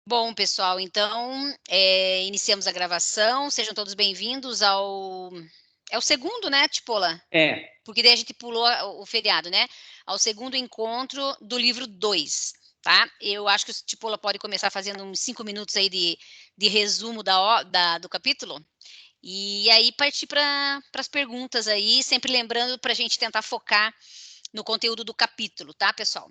Bom, pessoal, então, iniciamos a gravação. Sejam todos bem-vindos ao é o segundo, né, Tipola? Porque daí a gente pulou o feriado, né? Ao segundo encontro do livro 2, tá? Eu acho que o Tipola pode começar fazendo uns 5 minutos aí de resumo do capítulo, e aí partir para as perguntas aí, sempre lembrando para a gente tentar focar no conteúdo do capítulo, tá, pessoal?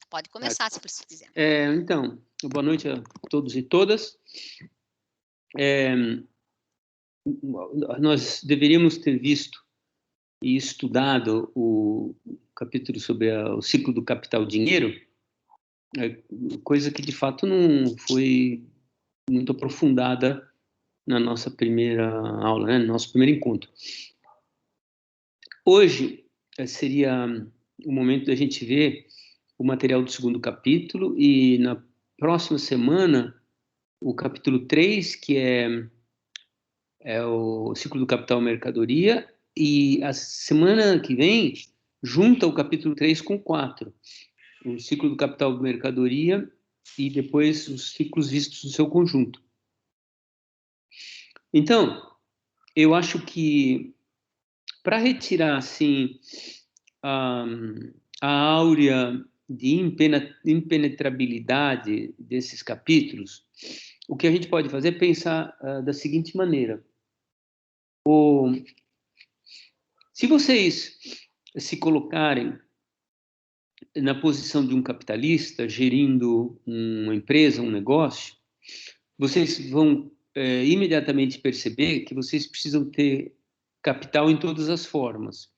Pode começar, se quiser. Então, boa noite a todos e todas. Nós deveríamos ter visto e estudado o capítulo sobre o ciclo do capital-dinheiro, coisa que de fato não foi muito aprofundada na nossa primeira aula, né, no nosso primeiro encontro. Hoje seria o momento da gente ver o material do segundo capítulo e na próxima semana o capítulo 3, que é o ciclo do capital mercadoria, e a semana que vem junta o capítulo 3 com 4, o ciclo do capital mercadoria e depois os ciclos vistos no seu conjunto. Então, eu acho que para retirar assim a áurea de impenetrabilidade desses capítulos, o que a gente pode fazer é pensar da seguinte maneira: se vocês se colocarem na posição de um capitalista gerindo uma empresa, um negócio, vocês vão imediatamente perceber que vocês precisam ter capital em todas as formas.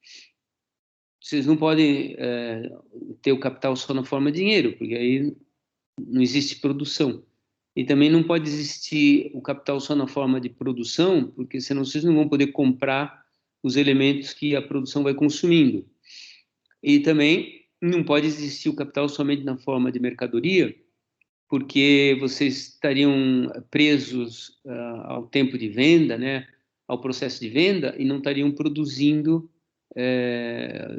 Vocês não podem ter o capital só na forma de dinheiro, porque aí não existe produção. E também não pode existir o capital só na forma de produção, porque senão vocês não vão poder comprar os elementos que a produção vai consumindo. E também não pode existir o capital somente na forma de mercadoria, porque vocês estariam presos ao tempo de venda, né, ao processo de venda, e não estariam produzindo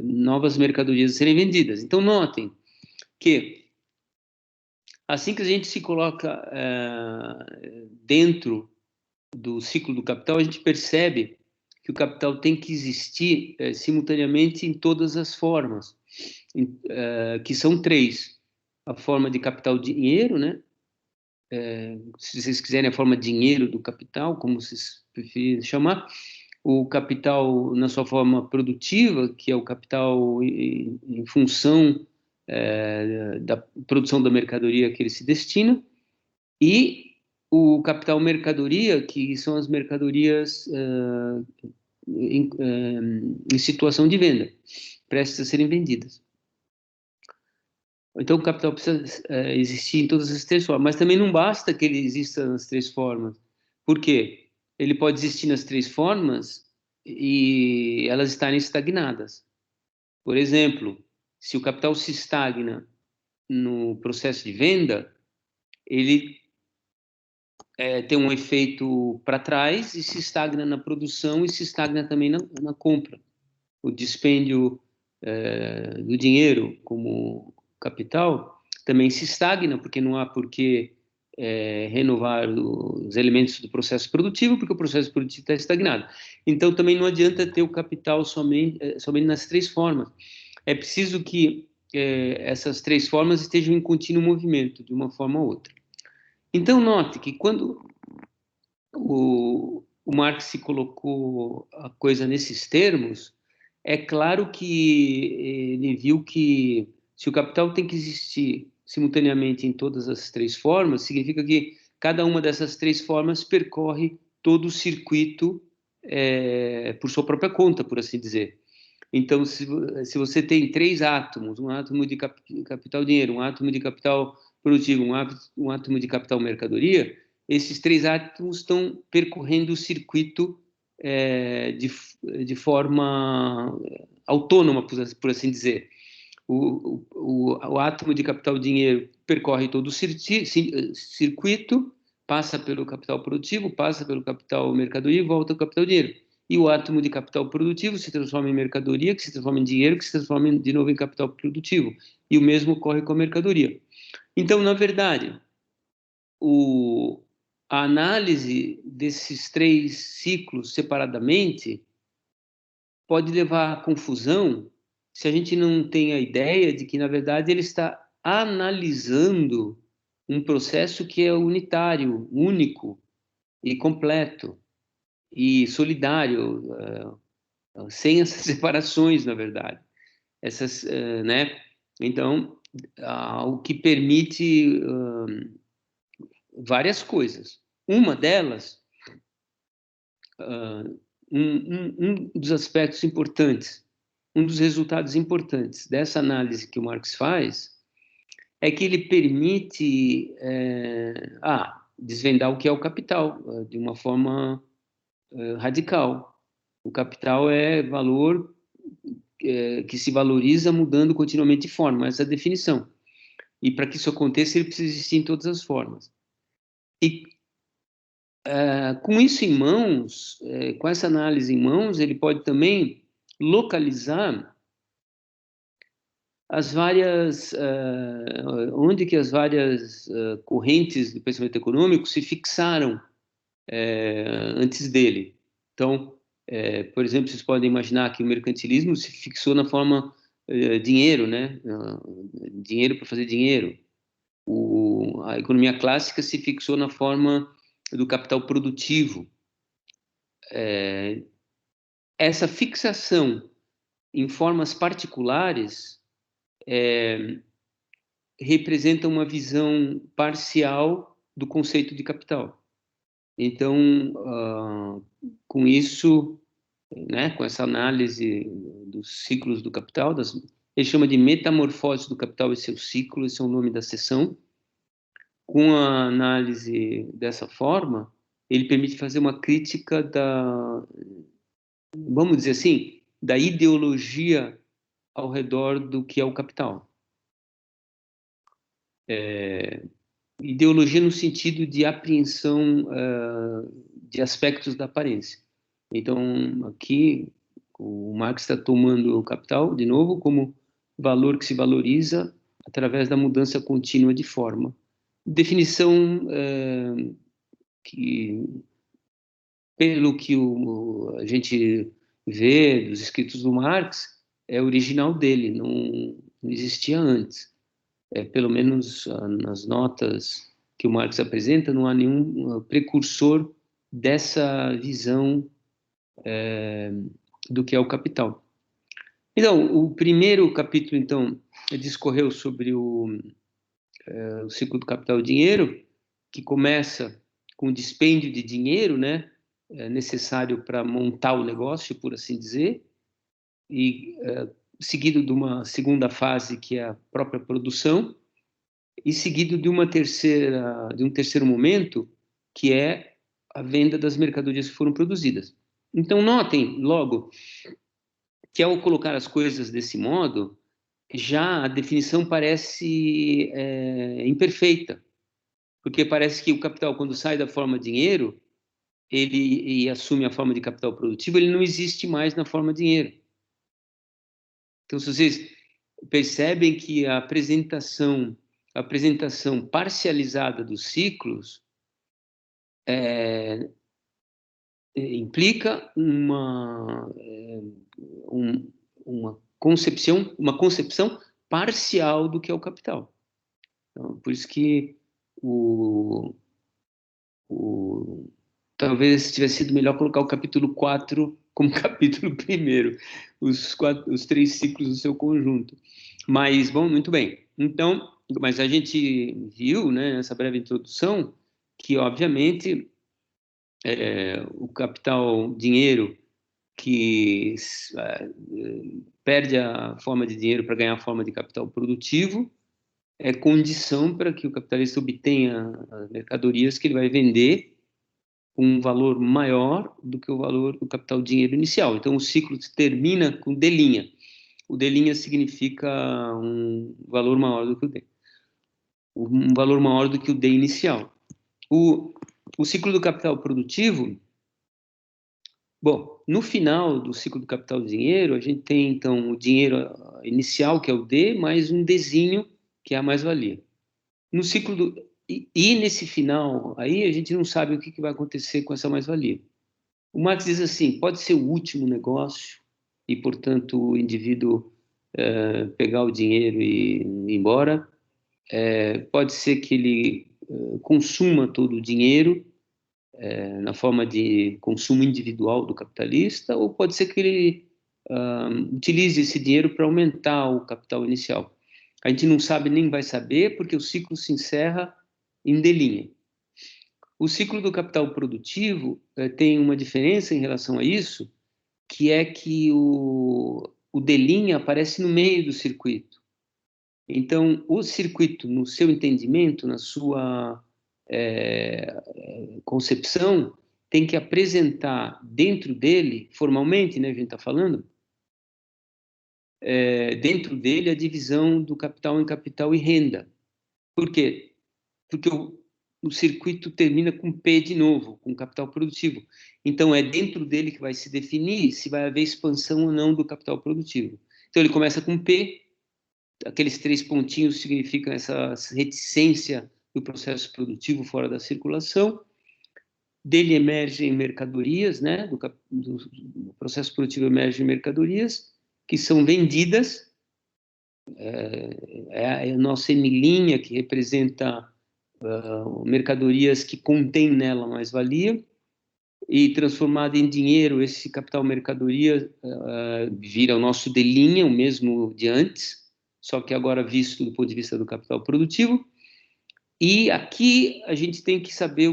novas mercadorias a serem vendidas. Então, notem que assim que a gente se coloca dentro do ciclo do capital, a gente percebe que o capital tem que existir simultaneamente em todas as formas, que são 3. A forma de capital dinheiro, né? Se vocês quiserem a forma dinheiro do capital, como vocês preferirem chamar, o capital na sua forma produtiva, que é o capital em função da produção da mercadoria que ele se destina, e o capital mercadoria, que são as mercadorias em situação de venda, prestes a serem vendidas. Então, o capital precisa existir em todas as 3 formas, mas também não basta que ele exista nas 3 formas. Por quê? Ele pode existir nas 3 formas e elas estarem estagnadas. Por exemplo, se o capital se estagna no processo de venda, ele tem um efeito para trás e se estagna na produção e se estagna também na compra. O dispêndio do dinheiro como capital também se estagna, porque não há por que renovar os elementos do processo produtivo, porque o processo produtivo está estagnado. Então, também não adianta ter o capital somente nas 3 formas. É preciso que essas 3 formas estejam em contínuo movimento, de uma forma ou outra. Então, note que quando o Marx se colocou a coisa nesses termos, é claro que ele viu que se o capital tem que existir simultaneamente em todas as 3 formas, significa que cada uma dessas 3 formas percorre todo o circuito por sua própria conta, por assim dizer. Então, se você tem 3 átomos, um átomo de capital dinheiro, um átomo de capital produtivo, um átomo de capital mercadoria, esses 3 átomos estão percorrendo o circuito de forma autônoma, por assim dizer. O átomo de capital dinheiro percorre todo o circuito, passa pelo capital produtivo, passa pelo capital mercadoria e volta ao capital dinheiro. E o átomo de capital produtivo se transforma em mercadoria, que se transforma em dinheiro, que se transforma de novo em capital produtivo. E o mesmo ocorre com a mercadoria. Então, na verdade, a análise desses 3 ciclos separadamente pode levar à confusão se a gente não tem a ideia de que, na verdade, ele está analisando um processo que é unitário, único e completo e solidário, sem essas separações, na verdade. Essas, né? Então, o que permite várias coisas. Uma delas, um dos aspectos importantes, um dos resultados importantes dessa análise que o Marx faz é que ele permite desvendar o que é o capital de uma forma radical. O capital é valor que se valoriza mudando continuamente de forma, essa é a definição. E para que isso aconteça, ele precisa existir em todas as formas. E com isso em mãos, com essa análise em mãos, ele pode também localizar as várias, onde que as várias correntes do pensamento econômico se fixaram antes dele. Então, por exemplo, vocês podem imaginar que o mercantilismo se fixou na forma dinheiro, né? Dinheiro para fazer dinheiro. A economia clássica se fixou na forma do capital produtivo. Essa fixação em formas particulares representa uma visão parcial do conceito de capital. Então, com isso, né, com essa análise dos ciclos do capital, ele chama de metamorfose do capital e seu ciclo, esse é o nome da seção. Com a análise dessa forma, ele permite fazer uma crítica vamos dizer assim, da ideologia ao redor do que é o capital. Ideologia no sentido de apreensão de aspectos da aparência. Então, aqui, o Marx está tomando o capital, de novo, como valor que se valoriza através da mudança contínua de forma. Definição que, pelo que a gente vê dos escritos do Marx, é original dele, não existia antes. Pelo menos nas notas que o Marx apresenta, não há nenhum precursor dessa visão do que é o capital. Então, o primeiro capítulo, então, discorreu sobre o ciclo do capital e dinheiro, que começa com o dispêndio de dinheiro, né, necessário para montar o negócio, por assim dizer, e seguido de uma segunda fase, que é a própria produção, e seguido de um terceiro momento, que é a venda das mercadorias que foram produzidas. Então, notem logo que, ao colocar as coisas desse modo, já a definição parece imperfeita, porque parece que o capital, quando sai da forma dinheiro, e assume a forma de capital produtivo, ele não existe mais na forma dinheiro. Então, se vocês percebem que a apresentação parcializada dos ciclos implica uma concepção parcial do que é o capital. Então, por isso que talvez tivesse sido melhor colocar o capítulo 4 como capítulo 1, os 3 ciclos do seu conjunto. Mas, bom, muito bem. Então, mas a gente viu, né, nessa breve introdução, que, obviamente, o capital dinheiro que perde a forma de dinheiro para ganhar a forma de capital produtivo é condição para que o capitalista obtenha as mercadorias que ele vai vender com um valor maior do que o valor do capital dinheiro inicial. Então, o ciclo termina com D'. O D' significa um valor maior do que o D. Um valor maior do que o D inicial. O ciclo do capital produtivo, bom, no final do ciclo do capital dinheiro, a gente tem, então, o dinheiro inicial, que é o D, mais um Dzinho, que é a mais-valia. No ciclo E nesse final, aí a gente não sabe o que vai acontecer com essa mais-valia. O Marx diz assim, pode ser o último negócio e, portanto, o indivíduo pegar o dinheiro e ir embora. Pode ser que ele consuma todo o dinheiro na forma de consumo individual do capitalista, ou pode ser que ele utilize esse dinheiro para aumentar o capital inicial. A gente não sabe nem vai saber, porque o ciclo se encerra em delinha. O ciclo do capital produtivo tem uma diferença em relação a isso, que é que o delinha aparece no meio do circuito. Então, o circuito, no seu entendimento, na sua concepção, tem que apresentar dentro dele, formalmente, né, a gente está falando, dentro dele a divisão do capital em capital e renda. Por quê? Porque o circuito termina com P de novo, com capital produtivo. Então, é dentro dele que vai se definir se vai haver expansão ou não do capital produtivo. Então, ele começa com P, aqueles 3 pontinhos significam essa reticência do processo produtivo fora da circulação. Dele emergem mercadorias, né? Do processo produtivo emergem mercadorias que são vendidas. É a nossa M' que representa mercadorias que contém nela mais-valia, e transformado em dinheiro, esse capital mercadoria vira o nosso delinha, o mesmo de antes, só que agora visto do ponto de vista do capital produtivo. E aqui a gente tem que saber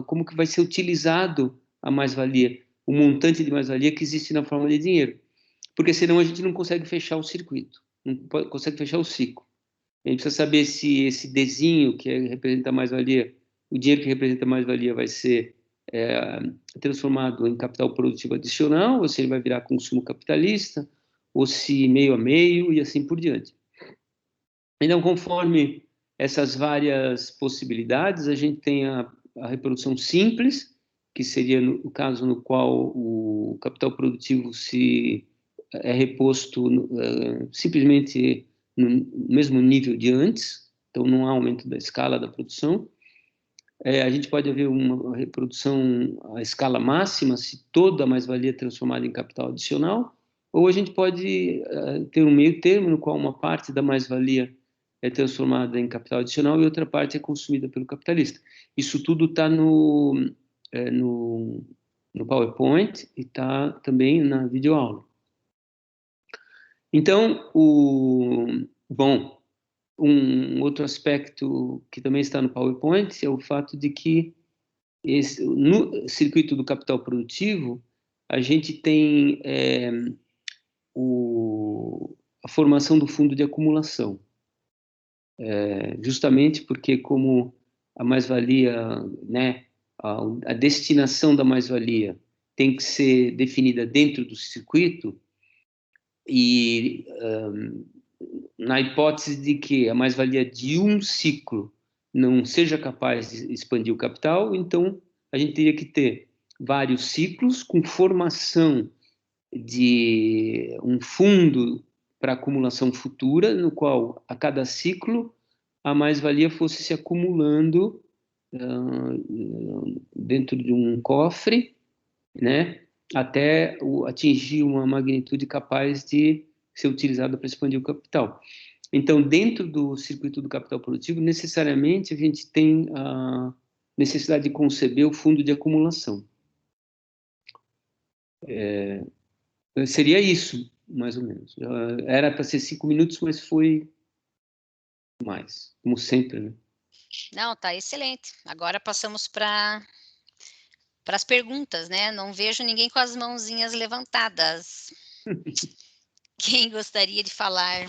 como que vai ser utilizado a mais-valia, o montante de mais-valia que existe na forma de dinheiro, porque senão a gente não consegue fechar o circuito, não consegue fechar o ciclo. A gente precisa saber se esse Dzinho que representa mais-valia, o dinheiro que representa mais-valia vai ser transformado em capital produtivo adicional, ou se ele vai virar consumo capitalista, ou se meio a meio, e assim por diante. Então, conforme essas várias possibilidades, a gente tem a reprodução simples, que seria o caso no qual o capital produtivo é reposto simplesmente no mesmo nível de antes, então não há aumento da escala da produção. A gente pode haver uma reprodução à escala máxima, se toda a mais-valia é transformada em capital adicional, ou a gente pode ter um meio termo, no qual uma parte da mais-valia é transformada em capital adicional e outra parte é consumida pelo capitalista. Isso tudo está no PowerPoint e está também na videoaula. Então, bom, um outro aspecto que também está no PowerPoint é o fato de que no circuito do capital produtivo, a gente tem a formação do fundo de acumulação. Justamente porque, como a mais-valia, né, a destinação da mais-valia tem que ser definida dentro do circuito, e na hipótese de que a mais-valia de um ciclo não seja capaz de expandir o capital, então a gente teria que ter vários ciclos com formação de um fundo para acumulação futura, no qual a cada ciclo a mais-valia fosse se acumulando dentro de um cofre, né, até atingir uma magnitude capaz de ser utilizada para expandir o capital. Então, dentro do circuito do capital produtivo, necessariamente a gente tem a necessidade de conceber o fundo de acumulação. Seria isso, mais ou menos. Era para ser 5 minutos, mas foi mais, como sempre, né? Não, tá excelente. Agora passamos para as perguntas, né? Não vejo ninguém com as mãozinhas levantadas. Quem gostaria de falar?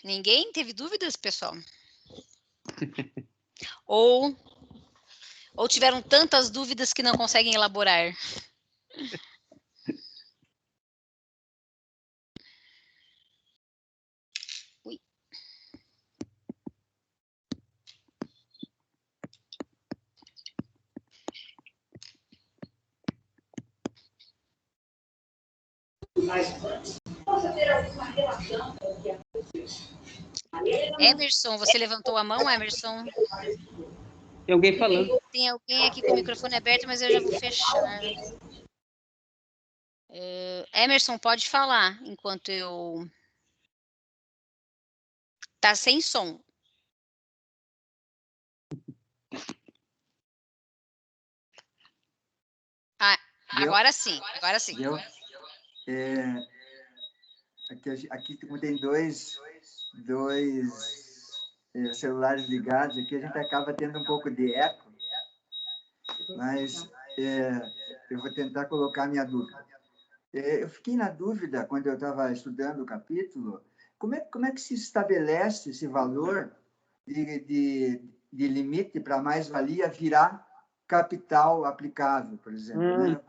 Ninguém teve dúvidas, pessoal? Ou tiveram tantas dúvidas que não conseguem elaborar? possa ter alguma relação com o que aconteceu. Emerson, você levantou a mão, Emerson? Tem alguém falando. Tem alguém aqui com o microfone aberto, mas eu já vou fechar. Emerson, pode falar enquanto eu... Tá sem som. Ah, agora sim, agora sim. Deu? Aqui tem dois celulares ligados aqui, a gente acaba tendo um pouco de eco, mas eu vou tentar colocar minha dúvida. Eu fiquei na dúvida, quando eu estava estudando o capítulo, como é que se estabelece esse valor de limite para mais-valia virar capital aplicável, por exemplo, né?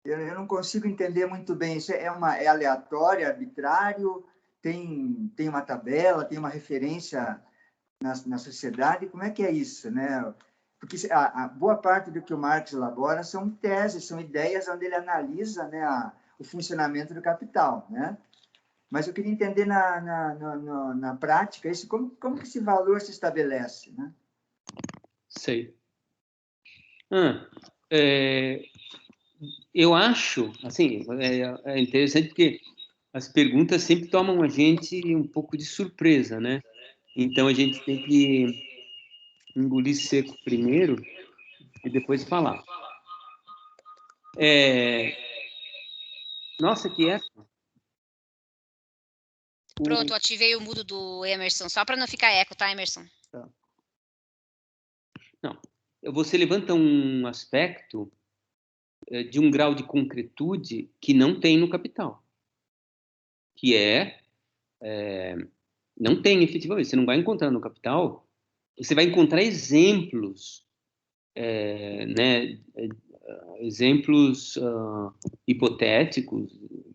Eu não consigo entender muito bem. Isso é aleatório, arbitrário? Tem uma tabela, tem uma referência na sociedade? Como é que é isso, né? Porque a boa parte do que o Marx elabora são teses, são ideias onde ele analisa, né, o funcionamento do capital, né? Mas eu queria entender na prática isso, como que esse valor se estabelece, né? Sei. Eu acho, assim, é interessante porque as perguntas sempre tomam a gente um pouco de surpresa, né? Então a gente tem que engolir seco primeiro e depois falar. Nossa, que eco. Pronto, ativei o mudo do Emerson, só para não ficar eco, tá, Emerson? Tá. Não, você levanta um aspecto de um grau de concretude que não tem no capital, que não tem efetivamente, você não vai encontrar no capital, você vai encontrar exemplos, né, exemplos hipotéticos,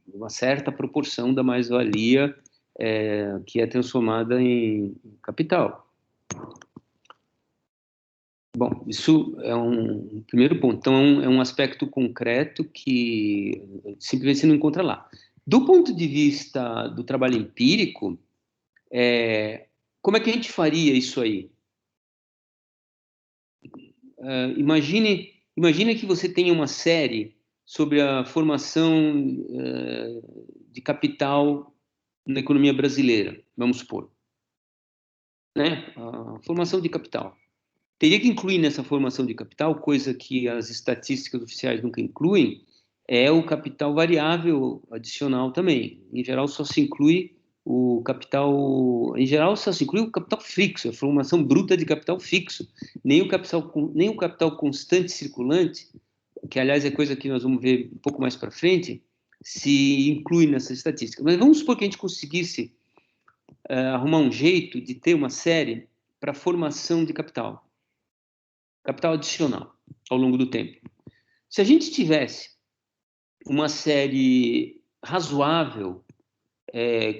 uma certa proporção da mais-valia que é transformada em capital. Bom, isso é um primeiro ponto. Então, é um aspecto concreto que simplesmente você não encontra lá. Do ponto de vista do trabalho empírico, como é que a gente faria isso aí? Imagine que você tenha uma série sobre a formação de capital na economia brasileira, vamos supor. Né? A formação de capital. Teria que incluir nessa formação de capital, coisa que as estatísticas oficiais nunca incluem, é o capital variável adicional também. Em geral, só se inclui o capital... Em geral, só se inclui o capital fixo, a formação bruta de capital fixo. Nem o capital constante circulante, que, aliás, é coisa que nós vamos ver um pouco mais para frente, se inclui nessa estatística. Mas vamos supor que a gente conseguisse arrumar um jeito de ter uma série para formação de capital adicional ao longo do tempo. Se a gente tivesse uma série razoável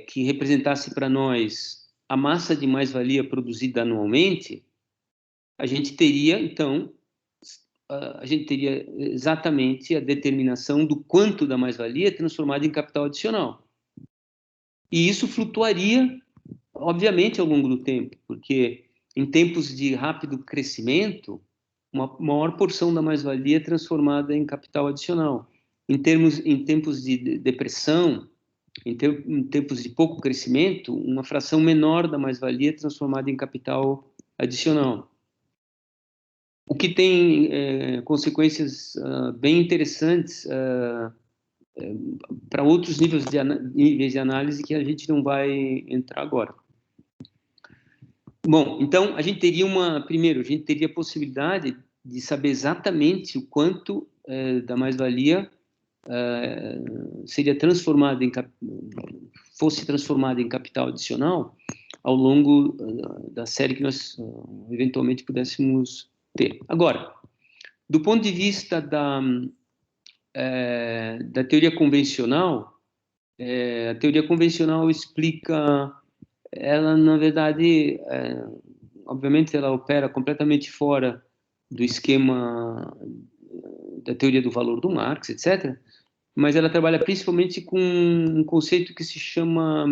que representasse para nós a massa de mais-valia produzida anualmente, a gente teria, então, exatamente a determinação do quanto da mais-valia transformada em capital adicional. E isso flutuaria, obviamente, ao longo do tempo, porque em tempos de rápido crescimento, uma maior porção da mais-valia é transformada em capital adicional. Em tempos de depressão, em tempos de pouco crescimento, uma fração menor da mais-valia é transformada em capital adicional. O que tem consequências bem interessantes para outros níveis de análise que a gente não vai entrar agora. Bom, então, primeiro, a gente teria a possibilidade de saber exatamente o quanto da mais-valia fosse transformada em capital adicional ao longo da série que nós eventualmente pudéssemos ter. Agora, do ponto de vista da teoria convencional, a teoria convencional explica, ela, na verdade, obviamente, ela opera completamente fora do esquema da teoria do valor do Marx, etc., mas ela trabalha principalmente com um conceito que se chama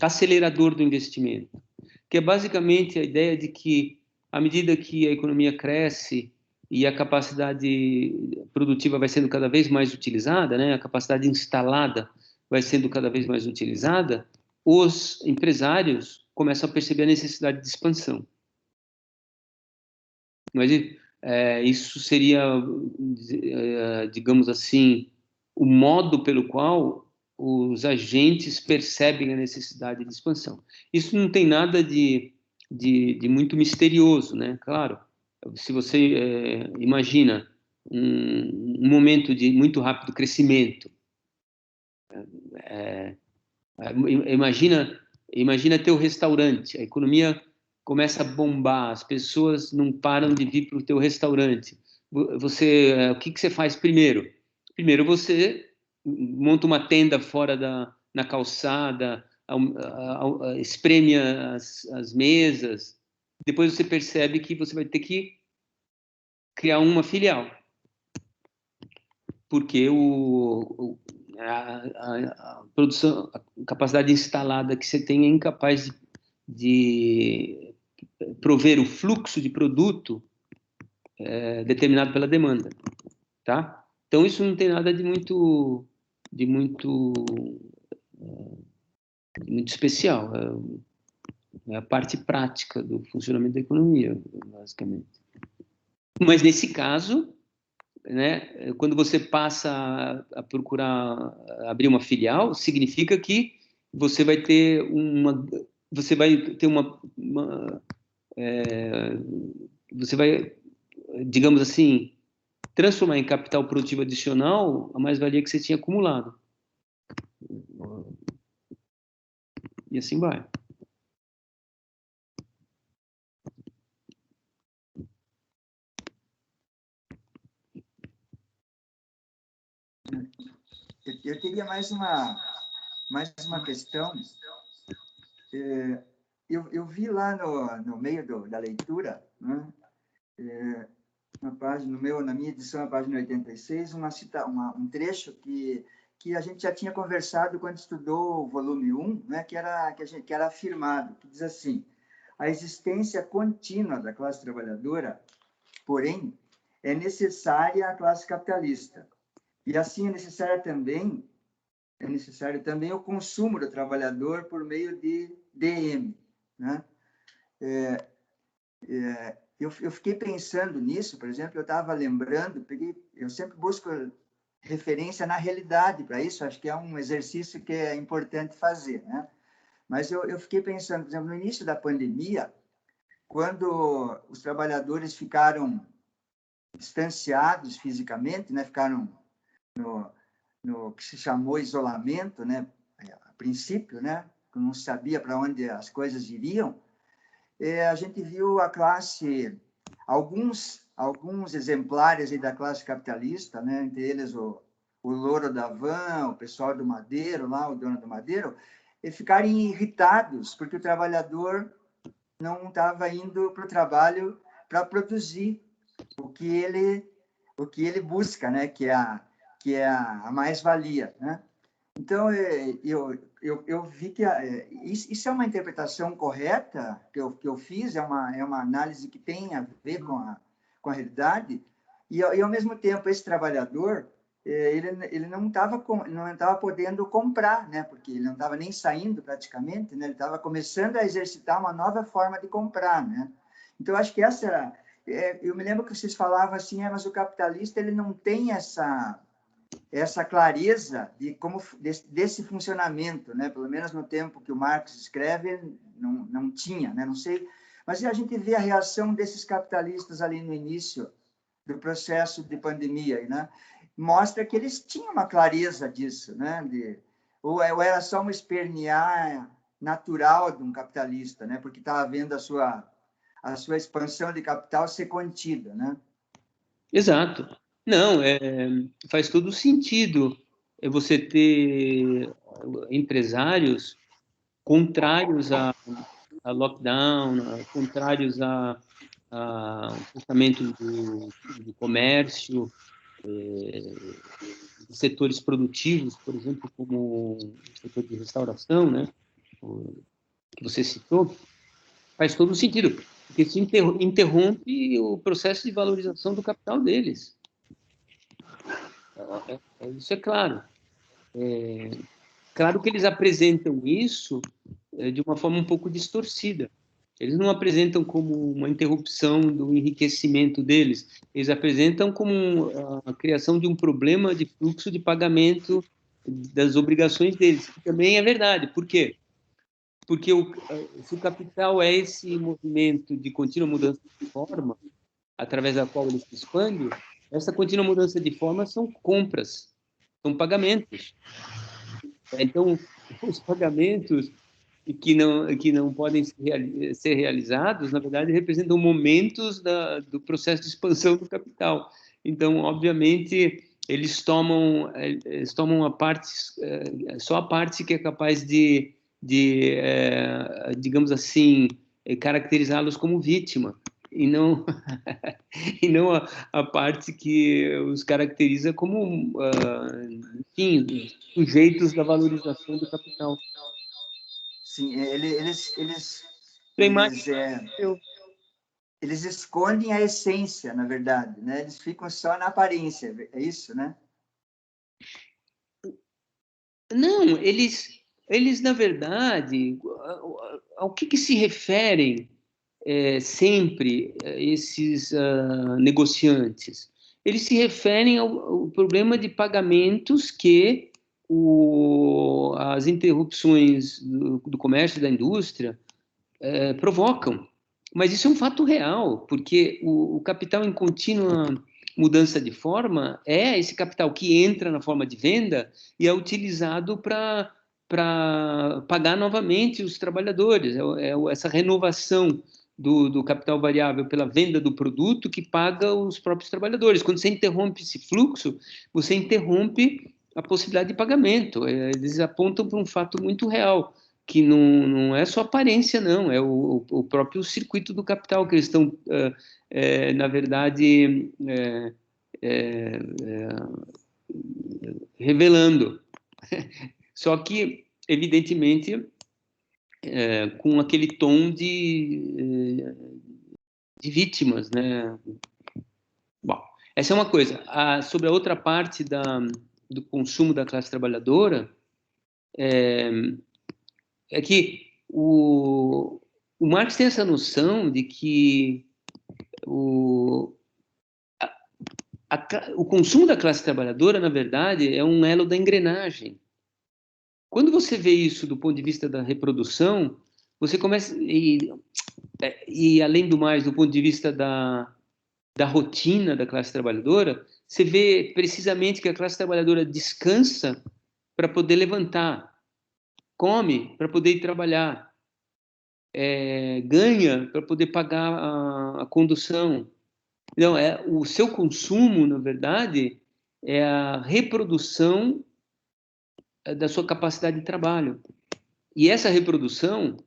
acelerador do investimento, que é basicamente a ideia de que, à medida que a economia cresce e a capacidade produtiva vai sendo cada vez mais utilizada, né, a capacidade instalada vai sendo cada vez mais utilizada, os empresários começam a perceber a necessidade de expansão. Mas isso seria, digamos assim, o modo pelo qual os agentes percebem a necessidade de expansão. Isso não tem nada de muito misterioso, né? Claro, se você imagina um momento de muito rápido crescimento, imagina teu restaurante, a economia começa a bombar, as pessoas não param de vir para o teu restaurante. O que você faz primeiro? Primeiro você monta uma tenda fora na calçada, espreme as mesas, depois você percebe que você vai ter que criar uma filial, porque a produção, a capacidade instalada que você tem é incapaz de prover o fluxo de produto determinado pela demanda, tá? Então isso não tem nada de muito especial, é a parte prática do funcionamento da economia, basicamente. Mas nesse caso, né, quando você passa a procurar abrir uma filial, significa que você vai ter você vai, digamos assim, transformar em capital produtivo adicional a mais-valia que você tinha acumulado. E assim vai. Eu teria mais uma questão. Eu vi lá no meio da leitura, né, na minha edição, a página 86, um trecho que a gente já tinha conversado quando estudou o volume 1, né, que era afirmado, que diz assim: a existência contínua da classe trabalhadora, porém, é necessária à classe capitalista. E assim é necessário também o consumo do trabalhador por meio de DM, né? Eu fiquei pensando nisso, por exemplo, eu estava lembrando, eu sempre busco referência na realidade para isso, acho que é um exercício que é importante fazer, né? Mas eu fiquei pensando, por exemplo, no início da pandemia, quando os trabalhadores ficaram distanciados fisicamente, né? Ficaram no que se chamou isolamento, né? A princípio, né? Não sabia para onde as coisas iriam. A gente viu a classe, alguns exemplares aí da classe capitalista, né? Entre eles o Louro da Van, o pessoal do Madeiro, lá, o dono do Madeiro, ficarem irritados porque o trabalhador não estava indo para o trabalho para produzir o que ele busca, né? Que é a mais-valia, né? Então, eu vi que isso é uma interpretação correta que eu fiz, é uma análise que tem a ver com a realidade, e ao mesmo tempo, esse trabalhador, ele não estava podendo comprar, né? Porque ele não estava nem saindo praticamente, né? Ele estava começando a exercitar uma nova forma de comprar, né? Então, acho que eu me lembro que vocês falavam assim, mas o capitalista ele não tem essa clareza desse funcionamento, né? Pelo menos no tempo que o Marx escreve, não tinha, né? Não sei, mas a gente vê a reação desses capitalistas ali no início do processo de pandemia, né? Mostra que eles tinham uma clareza disso, né? Ou era só um espernear natural de um capitalista, né? Porque estava vendo a sua expansão de capital ser contida, né? Exato. Não, faz todo sentido você ter empresários contrários a lockdown, contrários ao fechamento do comércio, setores produtivos, por exemplo, como o setor de restauração, né, que você citou, faz todo sentido, porque isso interrompe o processo de valorização do capital deles. Isso é claro. Claro que eles apresentam isso de uma forma um pouco distorcida. Eles não apresentam como uma interrupção do enriquecimento deles, eles apresentam como a criação de um problema de fluxo de pagamento das obrigações deles, que também é verdade. Por quê? Porque se o capital é esse movimento de contínua mudança de forma, através da qual ele se expande, essa contínua mudança de forma são compras, são pagamentos. Então, os pagamentos que não podem ser realizados, na verdade, representam momentos do processo de expansão do capital. Então, obviamente, eles tomam a parte, só a parte que é capaz de digamos assim, caracterizá-los como vítima, e não e não a parte que os caracteriza como, enfim, sujeitos da valorização do capital. Sim, eles escondem a essência, na verdade, né? Eles ficam só na aparência, é isso, né? Não, eles na verdade, ao que se referem sempre esses negociantes? Eles se referem ao problema de pagamentos que as interrupções do comércio e da indústria provocam. Mas isso é um fato real, porque o capital em contínua mudança de forma é esse capital que entra na forma de venda e é utilizado para pagar novamente os trabalhadores. Essa renovação do capital variável pela venda do produto que paga os próprios trabalhadores. Quando você interrompe esse fluxo, você interrompe a possibilidade de pagamento. Eles apontam para um fato muito real, que não é só aparência, não, é o próprio circuito do capital que eles estão, na verdade, revelando. Só que, evidentemente, com aquele tom de vítimas, né? Bom, essa é uma coisa. Sobre a outra parte do consumo da classe trabalhadora, é que o Marx tem essa noção de que o consumo da classe trabalhadora, na verdade, é um elo da engrenagem. Quando você vê isso do ponto de vista da reprodução, você começa, e além do mais, do ponto de vista da rotina da classe trabalhadora, você vê precisamente que a classe trabalhadora descansa para poder levantar, come para poder ir trabalhar, ganha para poder pagar a condução. Então, o seu consumo, na verdade, é a reprodução da sua capacidade de trabalho. E essa reprodução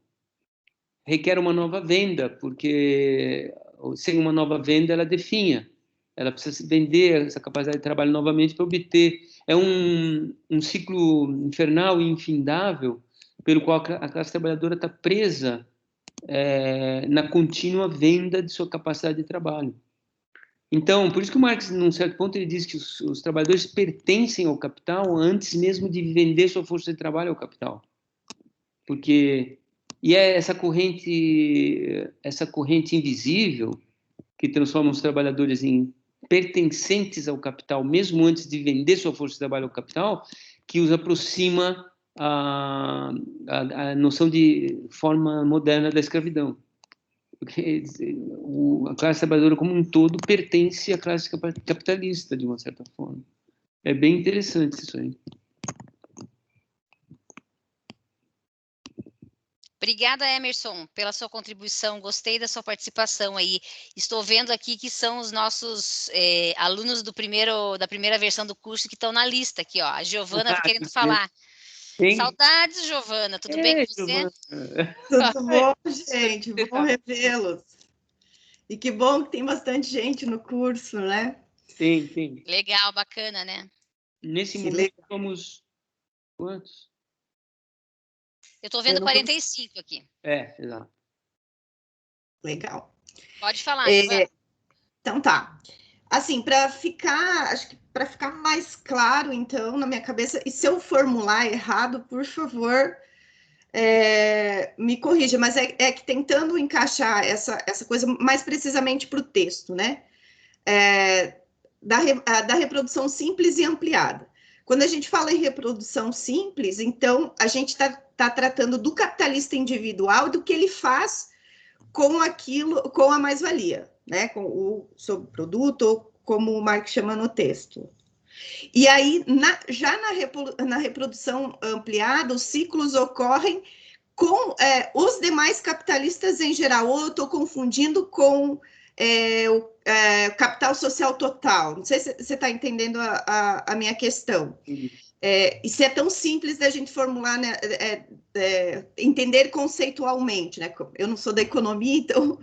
requer uma nova venda, porque sem uma nova venda ela definha. Ela precisa vender essa capacidade de trabalho novamente para obter. É um ciclo infernal e infindável pelo qual a classe trabalhadora está presa na contínua venda de sua capacidade de trabalho. Então, por isso que o Marx, num certo ponto, ele diz que os trabalhadores pertencem ao capital antes mesmo de vender sua força de trabalho ao capital. E é essa corrente invisível que transforma os trabalhadores em pertencentes ao capital, mesmo antes de vender sua força de trabalho ao capital, que os aproxima a noção de forma moderna da escravidão. Porque a classe trabalhadora como um todo pertence à classe capitalista, de uma certa forma. É bem interessante isso aí. Obrigada, Emerson, pela sua contribuição. Gostei da sua participação aí. Estou vendo aqui que são os nossos alunos da primeira versão do curso que estão na lista aqui, ó. A Giovana está querendo falar. Sim. Saudades, Giovana. Tudo bem com você? Tudo bom, gente? Bom revê-los. E que bom que tem bastante gente no curso, né? Sim, sim. Legal, bacana, né? Nesse momento, somos quantos? Eu estou vendo 45 aqui. Exato. Legal. Pode falar, Giovana. Então tá. Assim, para ficar, acho que para ficar mais claro, então, na minha cabeça, e se eu formular errado, por favor, me corrija, mas é que tentando encaixar essa coisa mais precisamente para o texto, né? Da reprodução simples e ampliada. Quando a gente fala em reprodução simples, então a gente tá tratando do capitalista individual, do que ele faz com aquilo, com a mais-valia, né? Com o subproduto, ou como o Marx chama no texto. E aí, já na reprodução ampliada, os ciclos ocorrem com os demais capitalistas em geral, ou eu estou confundindo com o capital social total. Não sei se você está entendendo a minha questão. Isso é tão simples da gente formular, né, entender conceitualmente, né? Eu não sou da economia, então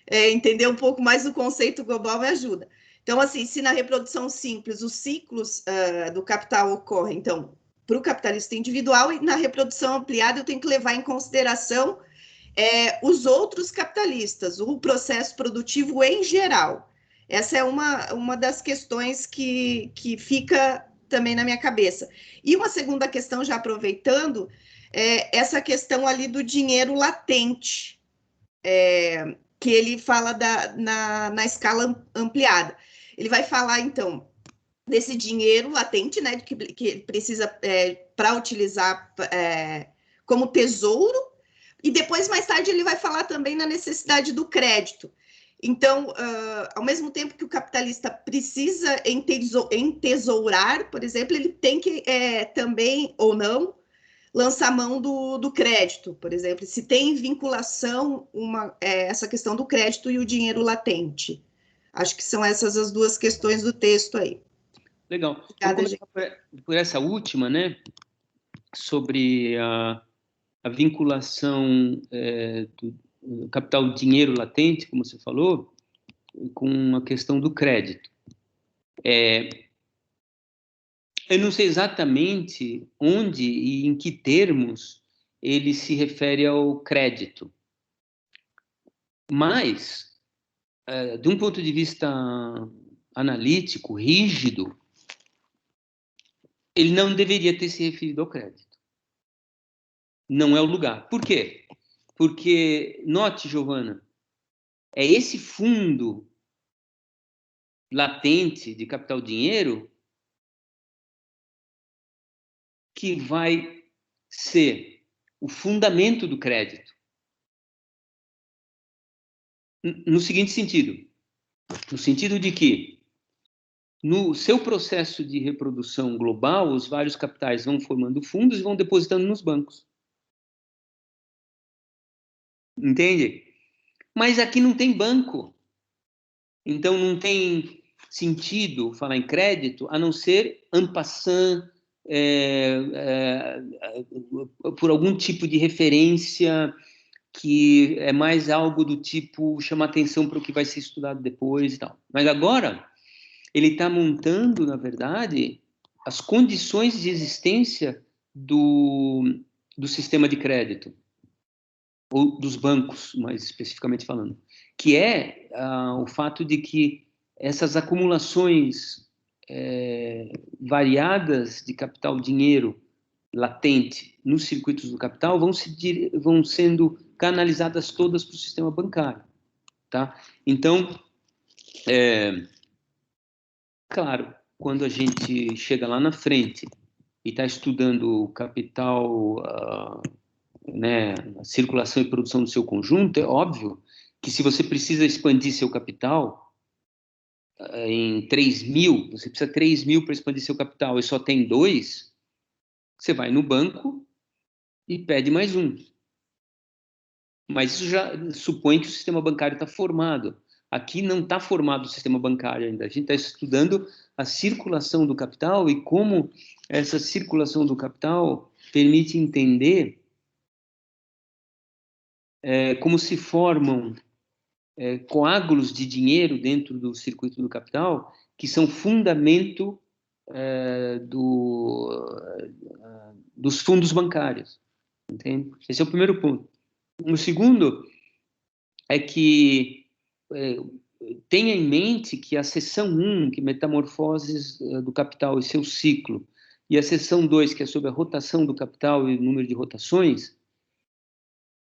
entender um pouco mais o conceito global me ajuda. Então, assim, se na reprodução simples os ciclos do capital ocorrem, então, para o capitalista individual, e na reprodução ampliada eu tenho que levar em consideração os outros capitalistas, o processo produtivo em geral. Essa é uma das questões que fica também na minha cabeça. E uma segunda questão, já aproveitando, essa questão ali do dinheiro latente, que ele fala na escala ampliada. Ele vai falar, então, desse dinheiro latente, né, que ele precisa para utilizar como tesouro, e depois, mais tarde, ele vai falar também na necessidade do crédito. Então, ao mesmo tempo que o capitalista precisa entesourar, por exemplo, ele tem que também, ou não, lançar mão do crédito, por exemplo, se tem vinculação essa questão do crédito e o dinheiro latente. Acho que são essas as duas questões do texto aí. Legal. Obrigada, vou começar por essa última, né? Sobre a vinculação do capital dinheiro latente, como você falou, com a questão do crédito. Eu não sei exatamente onde e em que termos ele se refere ao crédito, mas, de um ponto de vista analítico, rígido, ele não deveria ter se referido ao crédito. Não é o lugar. Por quê? Porque, note, Giovana, é esse fundo latente de capital dinheiro que vai ser o fundamento do crédito. No seguinte sentido, no sentido de que, no seu processo de reprodução global, os vários capitais vão formando fundos e vão depositando nos bancos. Entende? Mas aqui não tem banco. Então não tem sentido falar em crédito, a não ser en passant, por algum tipo de referência que é mais algo do tipo chamar atenção para o que vai ser estudado depois e tal. Mas agora ele está montando, na verdade, as condições de existência do sistema de crédito, ou dos bancos, mais especificamente falando, que é o fato de que essas acumulações variadas de capital, dinheiro latente nos circuitos do capital vão sendo canalizadas todas para o sistema bancário, tá? Então, claro, quando a gente chega lá na frente e está estudando o capital, né, a circulação e produção do seu conjunto, é óbvio que se você precisa expandir seu capital em 3.000, você precisa 3.000 para expandir seu capital e só tem 2, você vai no banco e pede mais um. Mas isso já supõe que o sistema bancário está formado. Aqui não está formado o sistema bancário ainda. A gente está estudando a circulação do capital e como essa circulação do capital permite entender como se formam coágulos de dinheiro dentro do circuito do capital, que são fundamento dos fundos bancários. Entende? Esse é o primeiro ponto. O segundo é que tenha em mente que a seção 1, que é metamorfoses do capital e seu ciclo, e a seção 2, que é sobre a rotação do capital e o número de rotações,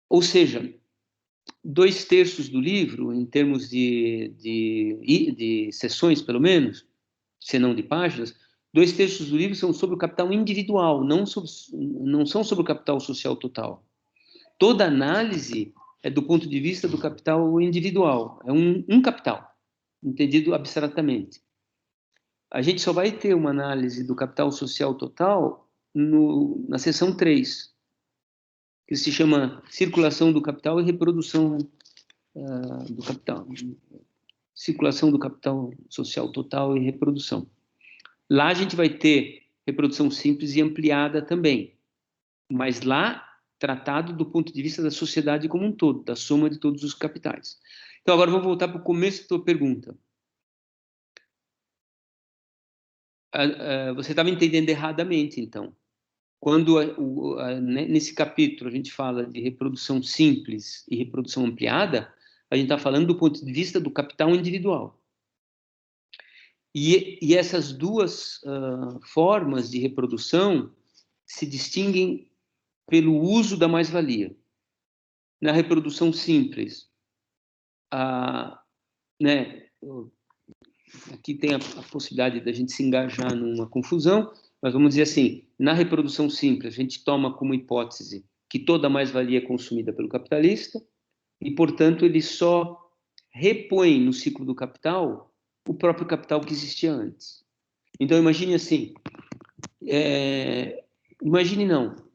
ou seja, 2/3 do livro, em termos de sessões, pelo menos, se não de páginas, 2/3 do livro são sobre o capital individual, não são sobre o capital social total. Toda análise é do ponto de vista do capital individual, é um capital, entendido abstratamente. A gente só vai ter uma análise do capital social total na seção 3, que se chama Circulação do Capital e Reprodução do Capital. Circulação do Capital Social Total e Reprodução. Lá a gente vai ter reprodução simples e ampliada também, mas lá tratado do ponto de vista da sociedade como um todo, da soma de todos os capitais. Então, agora vou voltar para o começo da tua pergunta. Você estava entendendo erradamente, então. Quando, nesse capítulo, a gente fala de reprodução simples e reprodução ampliada, a gente está falando do ponto de vista do capital individual. E essas duas formas de reprodução se distinguem pelo uso da mais-valia. Na reprodução simples, aqui tem a possibilidade da gente se engajar numa confusão, mas vamos dizer assim, na reprodução simples, a gente toma como hipótese que toda a mais-valia é consumida pelo capitalista e, portanto, ele só repõe no ciclo do capital o próprio capital que existia antes. Então, imagine assim,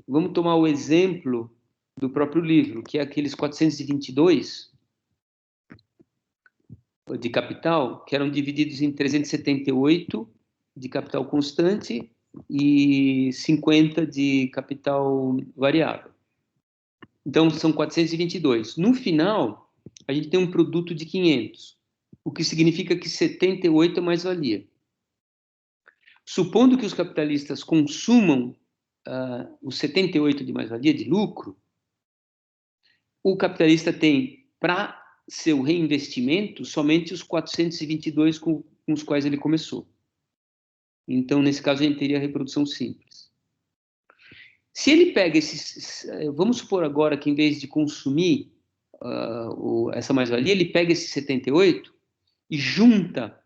vamos tomar o exemplo do próprio livro, que é aqueles 422 de capital, que eram divididos em 378 de capital constante e 50 de capital variável. Então, são 422. No final, a gente tem um produto de 500, o que significa que 78 é mais-valia. Supondo que os capitalistas consumam os 78 de mais-valia, de lucro, o capitalista tem, para seu reinvestimento, somente os 422 com os quais ele começou. Então, nesse caso, a gente teria a reprodução simples. Se ele pega esses... Vamos supor agora que, em vez de consumir essa mais-valia, ele pega esses 78 e junta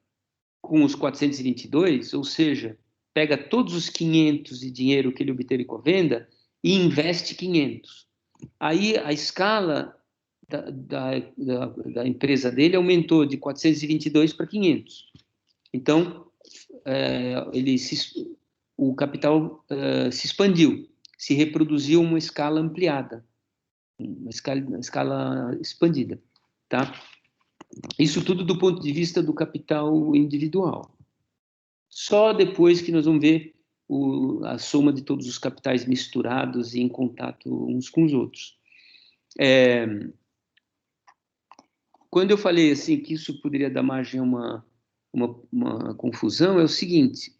com os 422, ou seja, pega todos os 500 de dinheiro que ele obteve com a venda e investe 500. Aí, a escala da empresa dele aumentou de 422 para 500. Então, o capital se expandiu, se reproduziu uma escala ampliada, uma escala expandida, tá? Isso tudo do ponto de vista do capital individual. Só depois que nós vamos ver a soma de todos os capitais misturados e em contato uns com os outros. Quando eu falei assim que isso poderia dar margem a uma confusão, é o seguinte: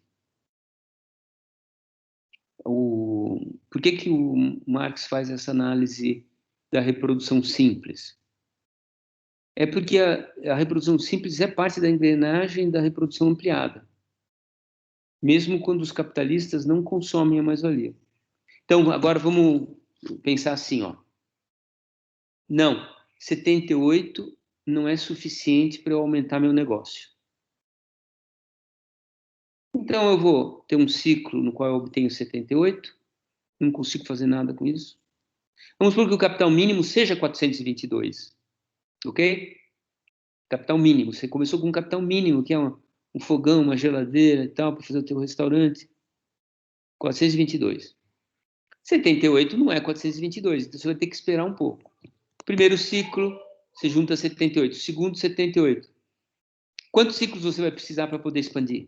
por que o Marx faz essa análise da reprodução simples? É porque a reprodução simples é parte da engrenagem da reprodução ampliada, mesmo quando os capitalistas não consomem a mais-valia. Então, agora vamos pensar assim, ó. Não, 78 não é suficiente para eu aumentar meu negócio. Então, eu vou ter um ciclo no qual eu obtenho 78, não consigo fazer nada com isso. Vamos supor que o capital mínimo seja 422, ok? Capital mínimo. Você começou com um capital mínimo, que é um fogão, uma geladeira e tal, para fazer o teu restaurante. 422. 78 não é 422, então você vai ter que esperar um pouco. Primeiro ciclo, você junta 78. Segundo, 78. Quantos ciclos você vai precisar para poder expandir?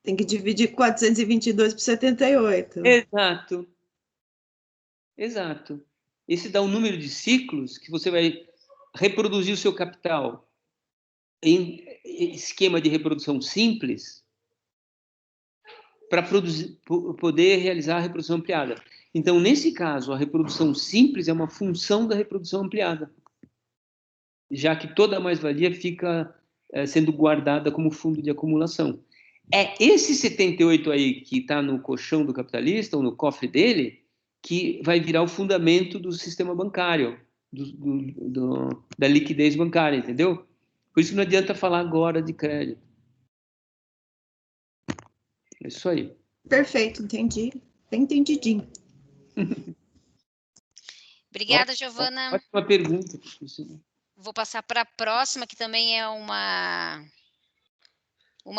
Tem que dividir 422 por 78. Exato. Esse dá um número de ciclos que você vai reproduzir o seu capital em esquema de reprodução simples para poder realizar a reprodução ampliada. Então, nesse caso, a reprodução simples é uma função da reprodução ampliada, já que toda a mais-valia fica sendo guardada como fundo de acumulação. É esse 78 aí que está no colchão do capitalista, ou no cofre dele, que vai virar o fundamento do sistema bancário, da liquidez bancária, entendeu? Por isso não adianta falar agora de crédito. É isso aí. Perfeito, entendi. Bem entendidinho. Obrigada, Giovana. Ótima pergunta. Vou passar para a próxima, que também é uma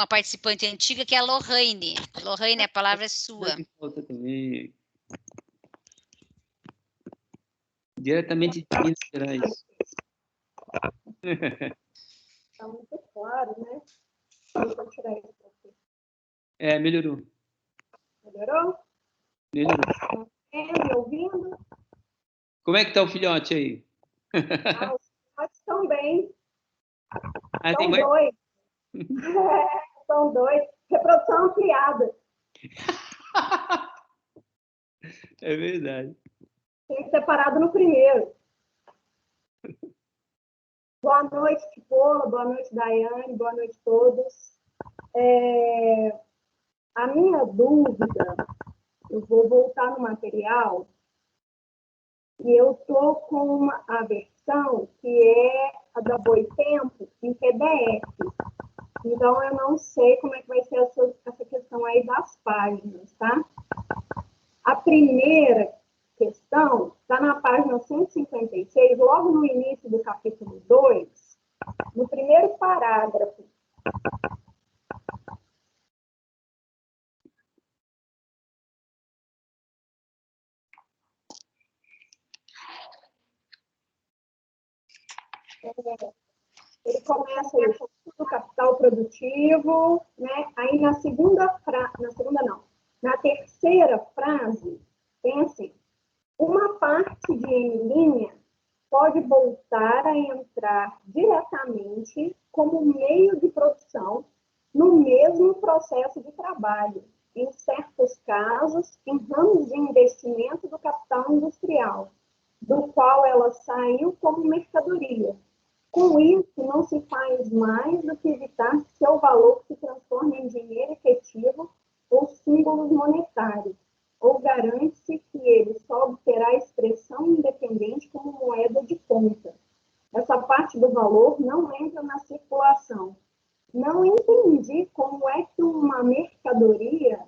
participante antiga, que é a Lorraine. Lorraine, a palavra é sua. Diretamente de Minas Gerais. Está muito claro, né? Vou tirar isso aqui. Melhorou. Melhorou? Melhorou. Me ouvindo? Como é que está o filhote aí? Os filhotes estão bem. São dois. São dois. Reprodução ampliada. É verdade. Tem que ser parado no primeiro. Boa noite, Tipola. Boa noite, Daiane. Boa noite a todos. A minha dúvida, eu vou voltar no material, e eu estou com a versão que é a da Boitempo em PDF. Então, eu não sei como é que vai ser essa questão aí das páginas, tá? A primeira questão está na página 156, logo no início do capítulo 2, no primeiro parágrafo. Ele começa aí, do capital produtivo, né? Aí na terceira frase, tem assim: uma parte de N' pode voltar a entrar diretamente como meio de produção no mesmo processo de trabalho, em certos casos, em ramos de investimento do capital industrial, do qual ela saiu como mercadoria. Com isso, não se faz mais do que evitar que seu valor se transforme em dinheiro efetivo ou símbolos monetários, ou garante-se que ele só obterá expressão independente como moeda de conta. Essa parte do valor não entra na circulação. Não entendi como é que uma mercadoria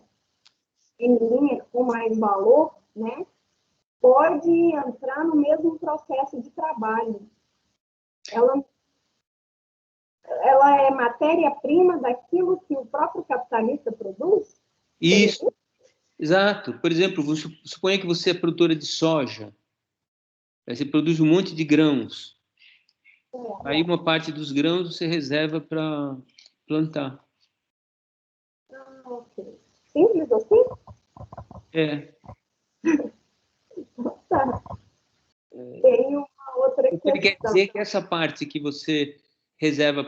em linha com mais valor, né, pode entrar no mesmo processo de trabalho. Ela é matéria-prima daquilo que o próprio capitalista produz? Isso, exato. Por exemplo, suponha que você é produtora de soja. Aí você produz um monte de grãos. Aí uma parte dos grãos você reserva para plantar. Ok. Simples assim? Tá. Tem uma outra questão. Ele quer dizer que essa parte que você reserva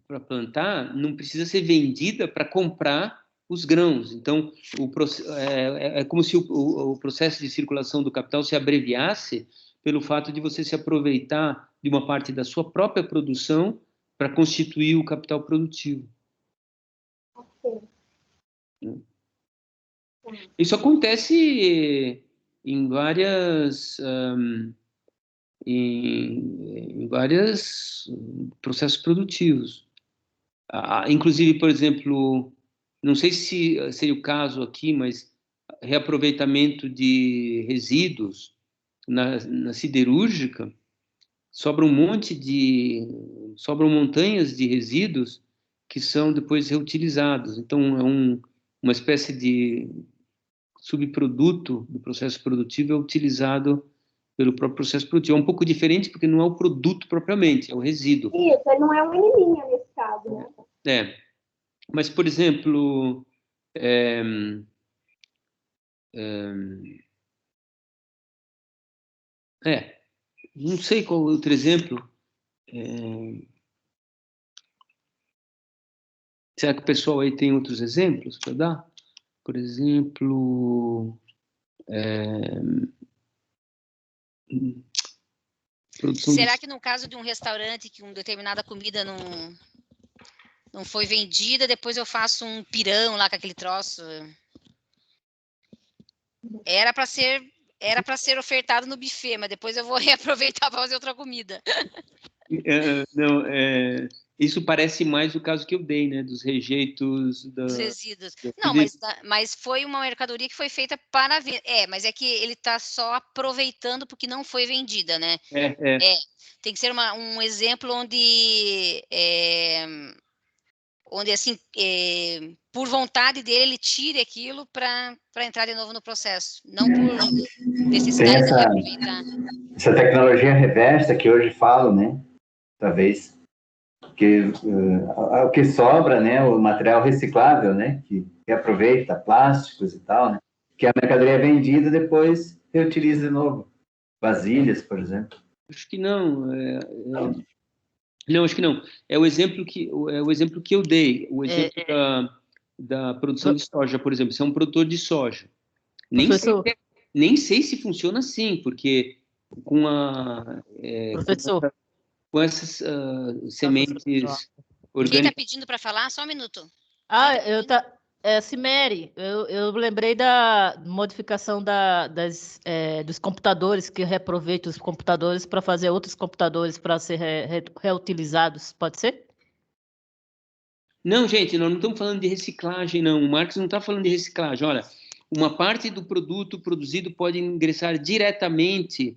para plantar não precisa ser vendida para comprar os grãos. Então, é como se o processo de circulação do capital se abreviasse pelo fato de você se aproveitar de uma parte da sua própria produção para constituir o capital produtivo. Ok. Isso acontece em vários processos produtivos. Inclusive, por exemplo, não sei se seria o caso aqui, mas reaproveitamento de resíduos na siderúrgica, sobram montanhas de resíduos que são depois reutilizados. Então, é uma espécie de subproduto do processo produtivo é utilizado pelo próprio processo produtivo. É um pouco diferente porque não é o produto propriamente, é o resíduo. Isso, ele não é uma N' nesse caso, né? Mas, por exemplo, não sei qual outro exemplo, Será que o pessoal aí tem outros exemplos para dar? Por exemplo, será que no caso de um restaurante que uma determinada comida não foi vendida, depois eu faço um pirão lá com aquele troço? Era para ser ofertado no buffet, mas depois eu vou reaproveitar para fazer outra comida. Não, isso parece mais o caso que eu dei, né? Dos rejeitos. Dos resíduos. Não, mas foi uma mercadoria que foi feita para venda. Mas é que ele está só aproveitando porque não foi vendida, né? Tem que ser um exemplo onde assim, por vontade dele, ele tire aquilo para entrar de novo no processo, não por necessidade de aproveitar. Essa tecnologia reversa que hoje falo, né? Talvez que o que sobra, né? O material reciclável, né? Que aproveita plásticos e tal, né? Que a mercadoria é vendida depois reutiliza de novo. Vasilhas, por exemplo. Acho que não. Não, acho que não. É o exemplo que eu dei. O exemplo da produção de soja, por exemplo. Você é um produtor de soja. Nem sei se funciona assim, porque com essas sementes orgânicas... Quem está pedindo para falar? Só um minuto. Cimeri, eu lembrei da modificação dos computadores, que reaproveitam os computadores para fazer outros computadores para ser reutilizados. Pode ser? Não, gente, nós não estamos falando de reciclagem, não. O Marx não está falando de reciclagem. Olha, uma parte do produto produzido pode ingressar diretamente,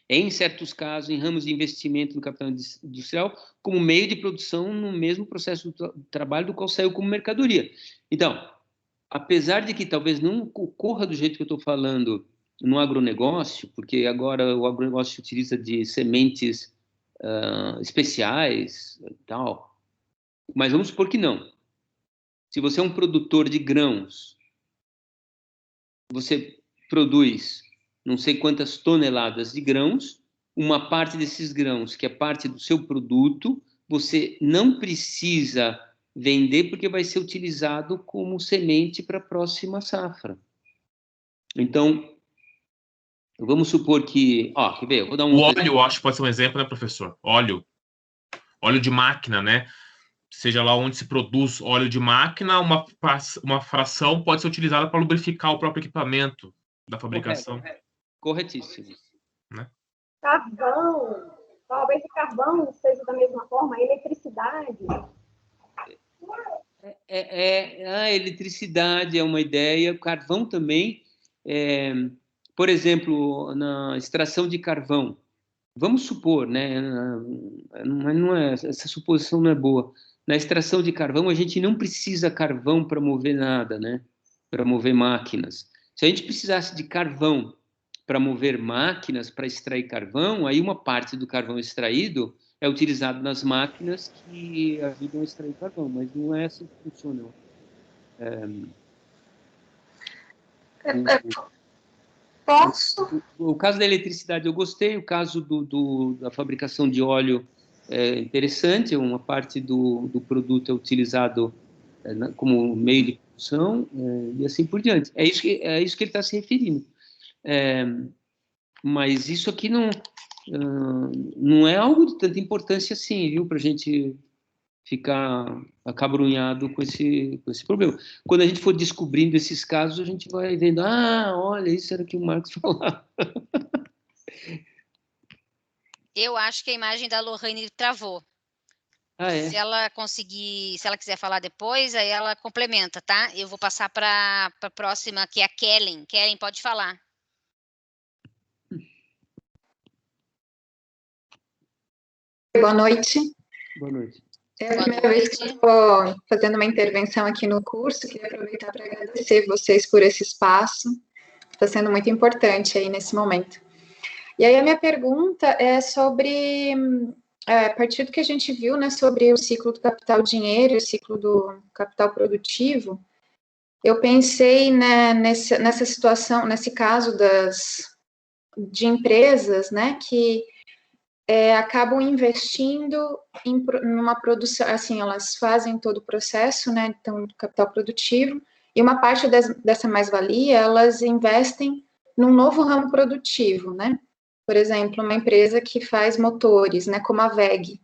em certos casos, em ramos de investimento do capital industrial, como meio de produção no mesmo processo do trabalho do qual saiu como mercadoria. Então, apesar de que talvez não ocorra do jeito que eu estou falando no agronegócio, porque agora o agronegócio utiliza de sementes especiais e tal, mas vamos supor que não. Se você é um produtor de grãos, você produz não sei quantas toneladas de grãos, uma parte desses grãos, que é parte do seu produto, você não precisa vender porque vai ser utilizado como semente para a próxima safra. Então, vamos supor que... quer ver? Eu vou dar um... O óleo, eu acho que pode ser um exemplo, né, professor? Óleo de máquina, né? Seja lá onde se produz óleo de máquina, uma fração pode ser utilizada para lubrificar o próprio equipamento da fabricação. Corretíssimo. Né? Carvão, talvez o carvão seja da mesma forma, a eletricidade. A eletricidade é uma ideia, o carvão também. Por exemplo, na extração de carvão, vamos supor, né? Mas essa suposição não é boa. Na extração de carvão, a gente não precisa carvão para mover nada, né? Para mover máquinas. Se a gente precisasse de carvão para mover máquinas, para extrair carvão, aí uma parte do carvão extraído é utilizado nas máquinas que ajudam a extrair carvão, mas não é assim que funciona. Posso? O caso da eletricidade eu gostei, o caso da fabricação de óleo é interessante, uma parte do produto é utilizado como meio de produção e assim por diante. É isso que ele está se referindo. Mas isso aqui não é algo de tanta importância assim, viu, para a gente ficar acabrunhado com esse problema. Quando a gente for descobrindo esses casos, a gente vai vendo, olha, isso era o que o Marx falava. Eu acho que a imagem da Lohane travou. Se ela quiser falar depois, aí ela complementa, tá? Eu vou passar para a próxima, que é a Kellen. Kellen, pode falar. Boa noite. Boa noite. É a primeira vez que eu estou fazendo uma intervenção aqui no curso. Queria aproveitar para agradecer vocês por esse espaço. Está sendo muito importante aí nesse momento. E aí a minha pergunta é sobre... a partir do que a gente viu, né, sobre o ciclo do capital-dinheiro e o ciclo do capital produtivo, eu pensei, né, nessa situação, nesse caso de empresas, né, que acabam investindo numa produção, assim, elas fazem todo o processo, né, então, do capital produtivo, e uma parte dessa mais-valia, elas investem num novo ramo produtivo, né, por exemplo, uma empresa que faz motores, né, como a WEG,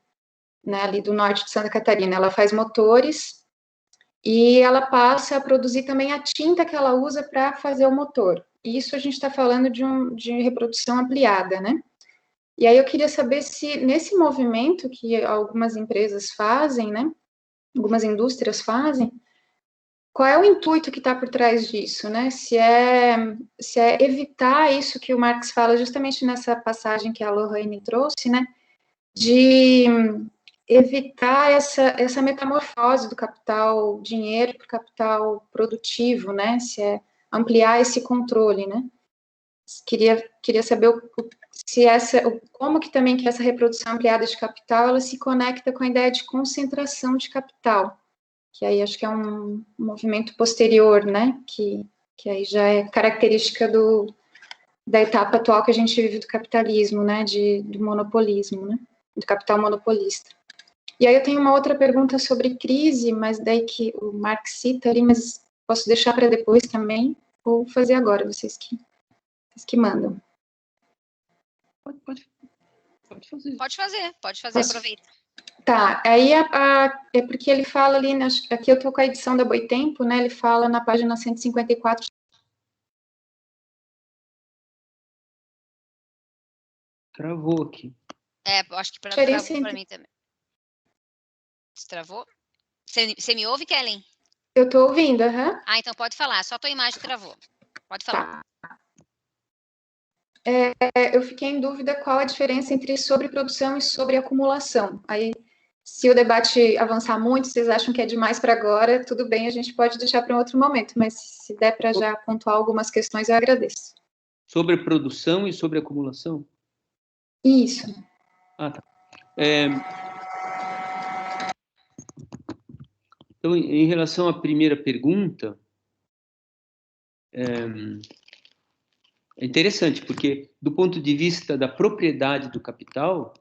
né, ali do norte de Santa Catarina, ela faz motores e ela passa a produzir também a tinta que ela usa para fazer o motor. E isso a gente está falando de reprodução ampliada, né? E aí eu queria saber se nesse movimento que algumas empresas fazem, né, algumas indústrias fazem, qual é o intuito que está por trás disso, né? Se é evitar isso que o Marx fala justamente nessa passagem que a Lorraine trouxe, né, de evitar essa metamorfose do capital dinheiro para o capital produtivo, né? Se é ampliar esse controle, né? Queria saber como que também que essa reprodução ampliada de capital, ela se conecta com a ideia de concentração de capital, que aí acho que é um movimento posterior, né, que aí já é característica da etapa atual que a gente vive do capitalismo, né, do monopolismo, né, do capital monopolista. E aí eu tenho uma outra pergunta sobre crise, mas daí que o Marx cita ali, mas posso deixar para depois também, ou fazer agora, vocês que mandam. Pode fazer, aproveita. Tá, aí é porque ele fala ali, aqui eu tô com a edição da Boitempo, né, ele fala na página 154. Travou aqui. Acho que travou para mim também. Destravou? Você me ouve, Kellen? Eu tô ouvindo, aham. Então pode falar, só a tua imagem travou. Pode falar. Tá. Eu fiquei em dúvida qual a diferença entre sobreprodução e sobreacumulação. Aí, se o debate avançar muito, vocês acham que é demais para agora, tudo bem, a gente pode deixar para um outro momento, mas se der para já pontuar algumas questões, eu agradeço. Sobreprodução e sobreacumulação? Isso. Tá. Então, em relação à primeira pergunta, é interessante, porque do ponto de vista da propriedade do capital,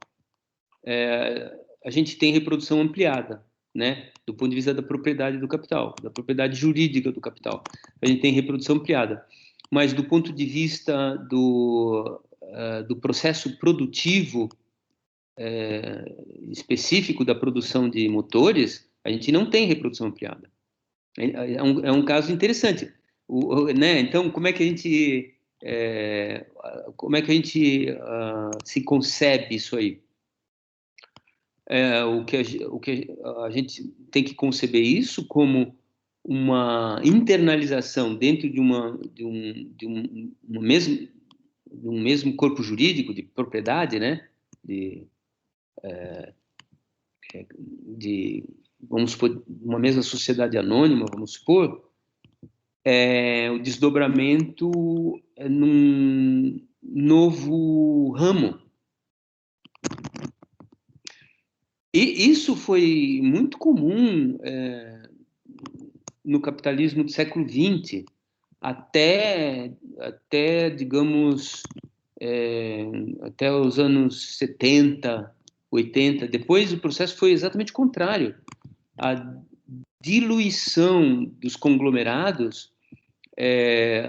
a gente tem reprodução ampliada, né? Do ponto de vista da propriedade do capital, da propriedade jurídica do capital, a gente tem reprodução ampliada. Mas do ponto de vista do processo produtivo específico da produção de motores, a gente não tem reprodução ampliada. É um caso interessante. Né? Então, como é que a gente se concebe isso aí? O que a gente tem que conceber isso como uma internalização dentro de um mesmo corpo jurídico de propriedade, né? Vamos supor, uma mesma sociedade anônima, vamos supor, o desdobramento num novo ramo. E isso foi muito comum no capitalismo do século XX, até digamos, até os anos 70, 80. Depois o processo foi exatamente o contrário. A diluição dos conglomerados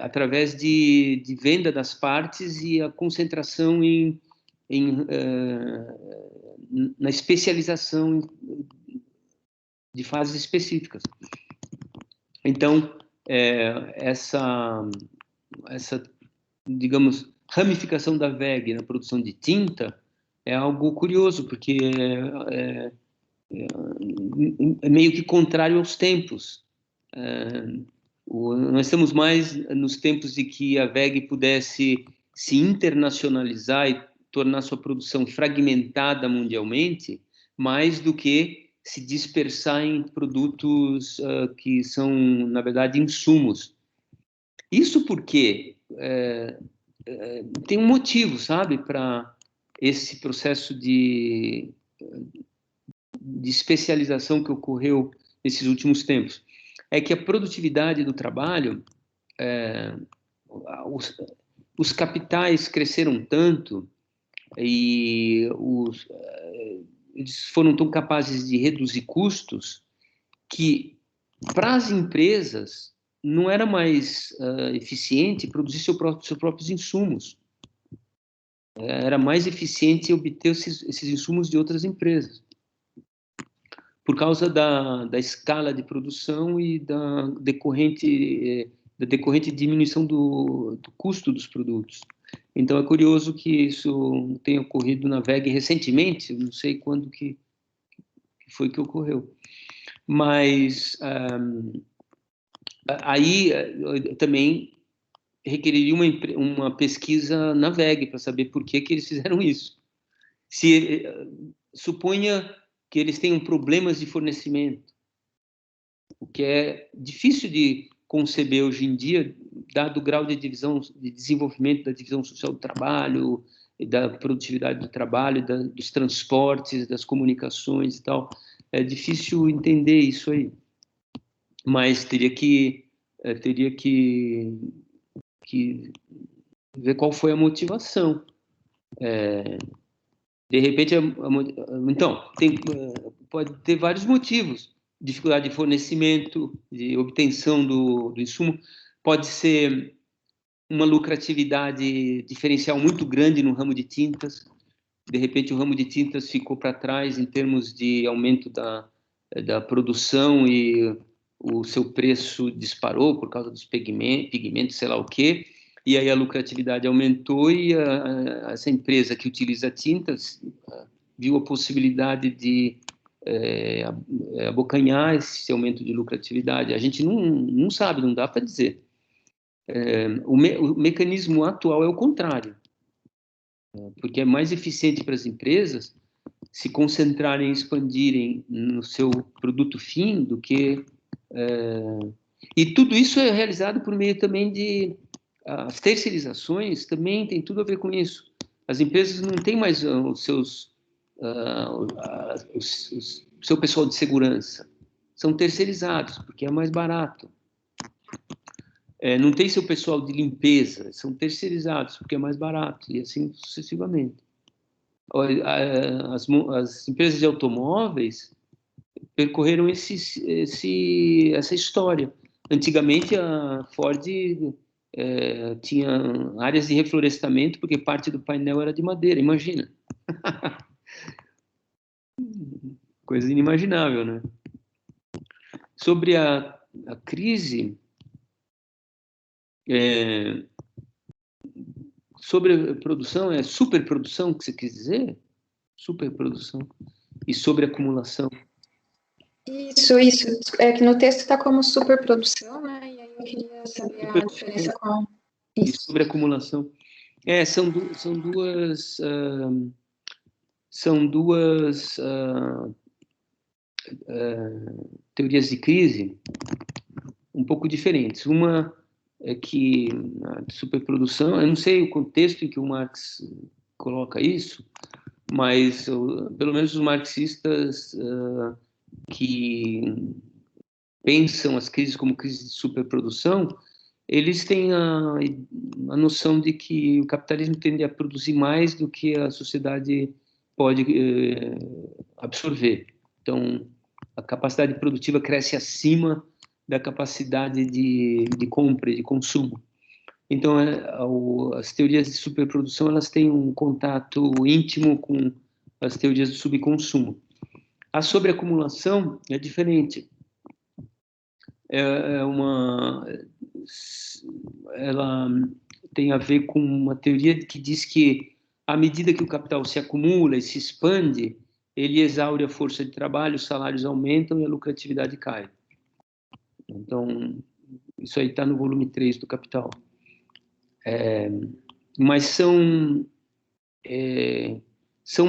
através de venda das partes e a concentração na especialização de fases específicas. Então, essa, digamos, ramificação da WEG na produção de tinta é algo curioso, porque é meio que contrário aos tempos. Nós estamos mais nos tempos de que a WEG pudesse se internacionalizar e tornar sua produção fragmentada mundialmente, mais do que se dispersar em produtos que são, na verdade, insumos. Isso porque tem um motivo, sabe, para esse processo de especialização que ocorreu nesses últimos tempos. É que a produtividade do trabalho, os capitais cresceram tanto e eles foram tão capazes de reduzir custos que, para as empresas, não era mais eficiente produzir seus próprios insumos. Era mais eficiente obter esses insumos de outras empresas, por causa da escala de produção e da decorrente diminuição do custo dos produtos. Então, é curioso que isso tenha ocorrido na WEG recentemente, eu não sei quando que foi que ocorreu. Mas aí também requeriria uma pesquisa na WEG para saber por que eles fizeram isso. Suponha que eles tenham problemas de fornecimento, o que é difícil de conceber hoje em dia, dado o grau de desenvolvimento da divisão social do trabalho, da produtividade do trabalho, dos transportes, das comunicações e tal. É difícil entender isso aí, mas teria que ver qual foi a motivação. De repente, então, pode ter vários motivos. Dificuldade de fornecimento, de obtenção do insumo, pode ser uma lucratividade diferencial muito grande no ramo de tintas. De repente, o ramo de tintas ficou para trás em termos de aumento da produção e o seu preço disparou por causa dos pigmentos, sei lá o quê, e aí a lucratividade aumentou e essa empresa que utiliza tintas viu a possibilidade de abocanhar esse aumento de lucratividade. A gente não sabe, não dá para dizer. O mecanismo atual é o contrário, porque é mais eficiente para as empresas se concentrarem e expandirem no seu produto fim do que... E tudo isso é realizado por meio também de... As terceirizações também tem tudo a ver com isso. As empresas não têm mais o seu pessoal de segurança. São terceirizados, porque é mais barato. Não tem seu pessoal de limpeza, são terceirizados, porque é mais barato, e assim sucessivamente. As empresas de automóveis percorreram essa história. Antigamente, a Ford tinha áreas de reflorestamento, porque parte do painel era de madeira, imagina. Coisa inimaginável, né? Sobre a crise, sobre a produção, superprodução que você quis dizer? Superprodução. E sobre acumulação. Isso. É que no texto está como superprodução, né? E aí eu queria saber a diferença com isso. E sobre acumulação. São duas teorias de crise um pouco diferentes. Uma é que a superprodução, eu não sei o contexto em que o Marx coloca isso, mas pelo menos os marxistas que pensam as crises como crises de superprodução, eles têm a noção de que o capitalismo tende a produzir mais do que a sociedade pode absorver. Então, a capacidade produtiva cresce acima da capacidade de compra e de consumo. Então, as teorias de superprodução, elas têm um contato íntimo com as teorias do subconsumo. A sobreacumulação é diferente. Ela tem a ver com uma teoria que diz que, à medida que o capital se acumula e se expande, ele exaure a força de trabalho, os salários aumentam e a lucratividade cai. Então, isso aí está no volume 3 do Capital. Mas são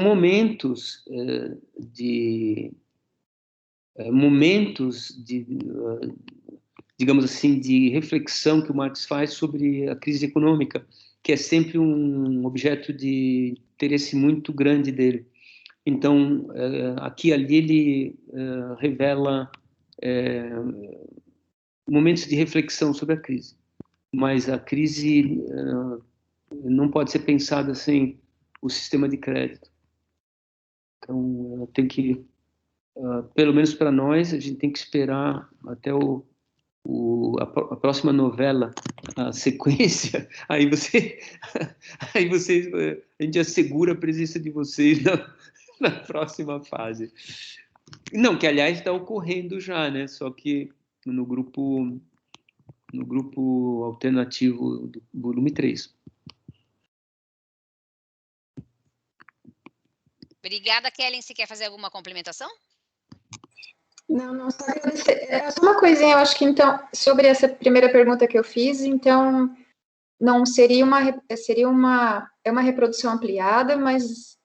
momentos digamos assim, de reflexão que o Marx faz sobre a crise econômica, que é sempre um objeto de interesse muito grande dele. Então, aqui e ali ele revela momentos de reflexão sobre a crise. Mas a crise não pode ser pensada assim o sistema de crédito. Então, tem que, pelo menos para nós, a gente tem que esperar até a próxima novela, a sequência, aí vocês, a gente assegura a presença de vocês na próxima fase. Não, que aliás está ocorrendo já, né? Só que no grupo alternativo do volume 3. Obrigada, Kellen. Você quer fazer alguma complementação? Não, só agradecer. Só uma coisinha, eu acho que, então, sobre essa primeira pergunta que eu fiz, então, não seria uma reprodução ampliada, mas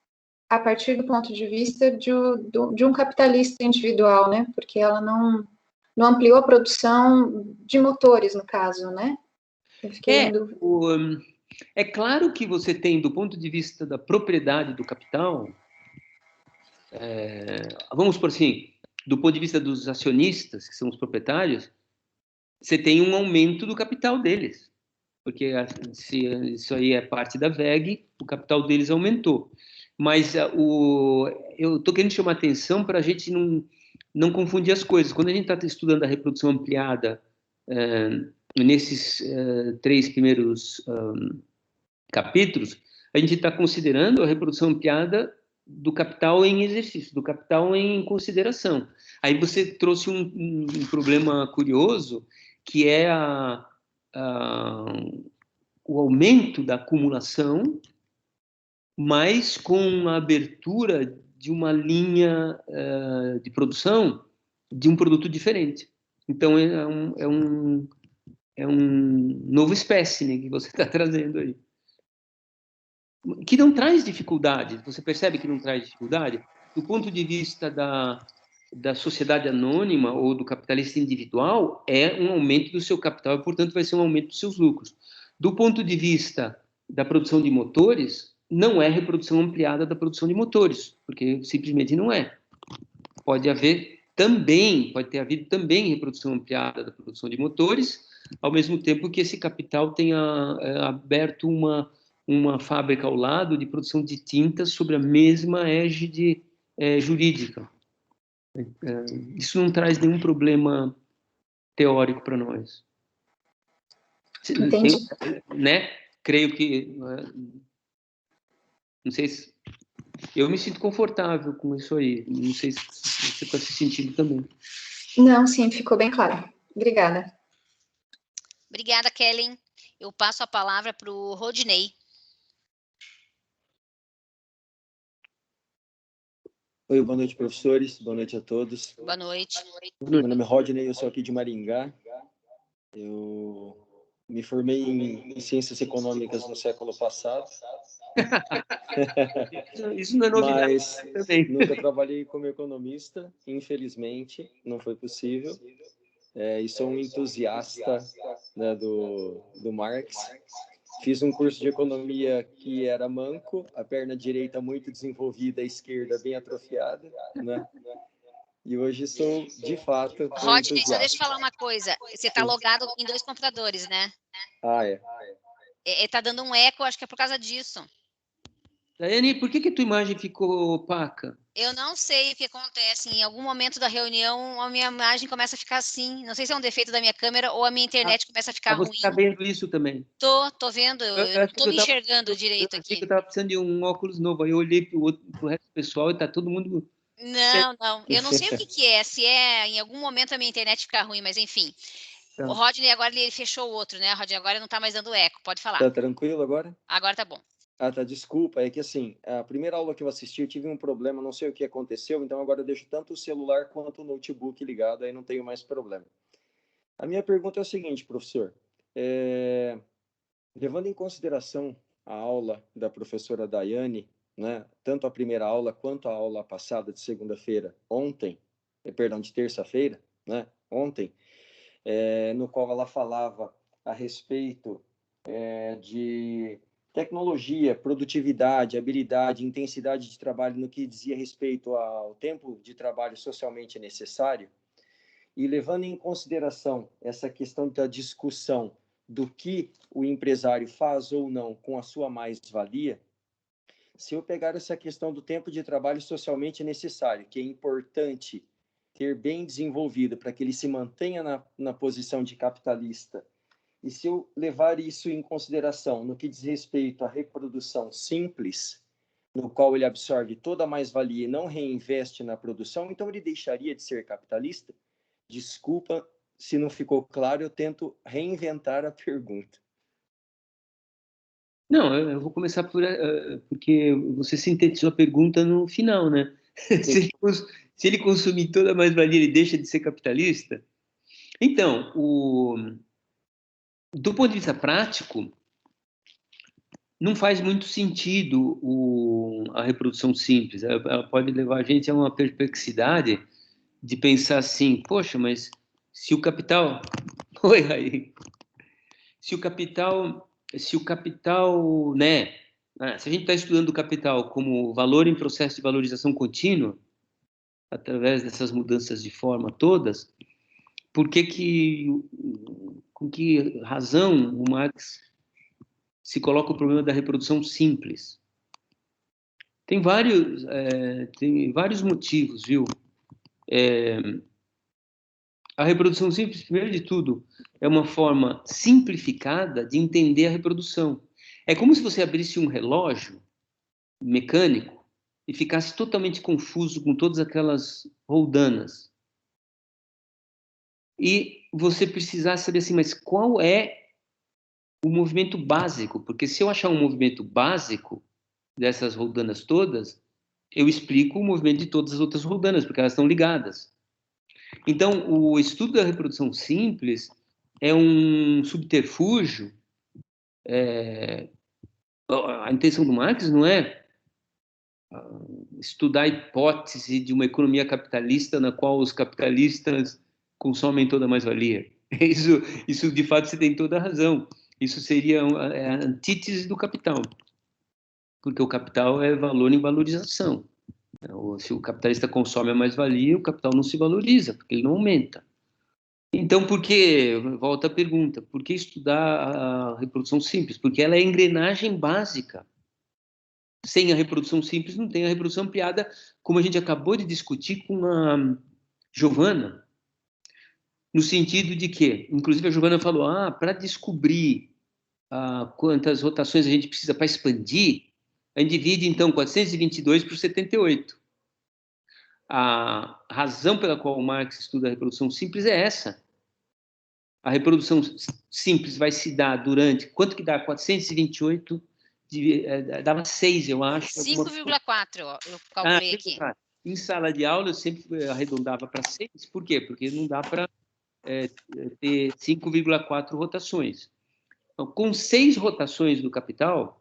a partir do ponto de vista de um capitalista individual, né? Porque ela não ampliou a produção de motores, no caso, né? É claro que você tem, do ponto de vista da propriedade do capital, vamos por assim, do ponto de vista dos acionistas, que são os proprietários, você tem um aumento do capital deles. Porque se isso aí é parte da VEG, o capital deles aumentou. Mas eu estou querendo chamar a atenção para a gente não confundir as coisas. Quando a gente está estudando a reprodução ampliada, nesses 3 primeiros capítulos, a gente está considerando a reprodução ampliada do capital em exercício, do capital em consideração. Aí você trouxe um problema curioso, que é o aumento da acumulação, mas com a abertura de uma linha de produção de um produto diferente. Então, é um novo espécime que você está trazendo aí. Que não traz dificuldade, você percebe que não traz dificuldade? Do ponto de vista da sociedade anônima ou do capitalista individual, é um aumento do seu capital e, portanto, vai ser um aumento dos seus lucros. Do ponto de vista da produção de motores, não é reprodução ampliada da produção de motores, porque simplesmente não é. Pode ter havido também reprodução ampliada da produção de motores, ao mesmo tempo que esse capital tenha aberto uma fábrica ao lado de produção de tintas sobre a mesma égide jurídica. Isso não traz nenhum problema teórico para nós. Entendi. Né? Creio que... Não sei se... Eu me sinto confortável com isso aí. Não sei se você está se sentindo também. Não, sim, ficou bem claro. Obrigada. Obrigada, Kellen. Eu passo a palavra para o Rodney. Oi, boa noite, professores. Boa noite a todos. Boa noite. Meu nome é Rodney, eu sou aqui de Maringá. Eu me formei em Ciências Econômicas no século passado. Isso não é novidade. Mas nunca trabalhei como economista, infelizmente, não foi possível. E sou um entusiasta, né, do Marx. Fiz um curso de economia que era manco, a perna direita muito desenvolvida, a esquerda bem atrofiada, né? E hoje sou, de fato, Rodney, só deixa eu falar uma coisa. Você está logado em 2 computadores, né? É. Está dando um eco, acho que é por causa disso. Daiane, por que tua imagem ficou opaca? Eu não sei o que acontece. Em algum momento da reunião, a minha imagem começa a ficar assim. Não sei se é um defeito da minha câmera ou a minha internet começa a ficar ruim. Você está vendo isso também? Tô vendo. Eu não estou me enxergando direito aqui. Eu estava precisando de um óculos novo. Aí eu olhei para o resto do pessoal e está todo mundo... Não. Eu não sei o que é. Se em algum momento a minha internet ficar ruim, mas enfim. Tá. O Rodney agora ele fechou o outro, né? O Rodney agora não está mais dando eco. Pode falar. Tá tranquilo agora? Agora tá bom. Tá, desculpa, é que assim, a primeira aula que eu assisti, eu tive um problema, não sei o que aconteceu, então agora eu deixo tanto o celular quanto o notebook ligado, aí não tenho mais problema. A minha pergunta é o seguinte, professor, levando em consideração a aula da professora Daiane, né, tanto a primeira aula quanto a aula passada de segunda-feira, de terça-feira, né, ontem, no qual ela falava a respeito de tecnologia, produtividade, habilidade, intensidade de trabalho no que dizia respeito ao tempo de trabalho socialmente necessário, e levando em consideração essa questão da discussão do que o empresário faz ou não com a sua mais-valia, Se eu pegar essa questão do tempo de trabalho socialmente necessário, que é importante ter bem desenvolvido para que ele se mantenha na posição de capitalista, e se eu levar isso em consideração no que diz respeito à reprodução simples, no qual ele absorve toda a mais-valia e não reinveste na produção, então ele deixaria de ser capitalista? Desculpa se não ficou claro, eu tento reinventar a pergunta. Não, eu vou começar porque você sintetizou a pergunta no final, né? Se ele consumir toda a mais-valia, ele deixa de ser capitalista? Então, do ponto de vista prático, não faz muito sentido a reprodução simples. Ela pode levar a gente a uma perplexidade de pensar assim, poxa, mas se o capital... Oi, aí. Se o capital, né? Se a gente está estudando o capital como valor em processo de valorização contínua, através dessas mudanças de forma todas, com que razão o Marx se coloca o problema da reprodução simples? Tem vários motivos, viu? A reprodução simples, primeiro de tudo, é uma forma simplificada de entender a reprodução. É como se você abrisse um relógio mecânico e ficasse totalmente confuso com todas aquelas roldanas. E você precisasse saber assim, mas qual é o movimento básico? Porque se eu achar um movimento básico dessas roldanas todas, eu explico o movimento de todas as outras roldanas, porque elas estão ligadas. Então, o estudo da reprodução simples é um subterfúgio. A intenção do Marx não é estudar a hipótese de uma economia capitalista na qual os capitalistas consomem toda a mais-valia. Isso, de fato, você tem toda a razão. Isso seria a antítese do capital, porque o capital é valor em valorização. Se o capitalista consome a mais-valia, o capital não se valoriza, porque ele não aumenta. Então, volta a pergunta, por que estudar a reprodução simples? Porque ela é a engrenagem básica. Sem a reprodução simples, não tem a reprodução ampliada, como a gente acabou de discutir com a Giovana, no sentido de que, inclusive a Giovana falou, para descobrir quantas rotações a gente precisa para expandir, a gente divide, então, 422 por 78. A razão pela qual o Marx estuda a reprodução simples é essa. A reprodução simples vai se dar durante... Quanto que dá? 428... dava 6, eu acho. 5,4, eu calculei aqui. Em sala de aula, eu sempre arredondava para 6. Por quê? Porque não dá para ter 5,4 rotações. Então, com 6 rotações do capital,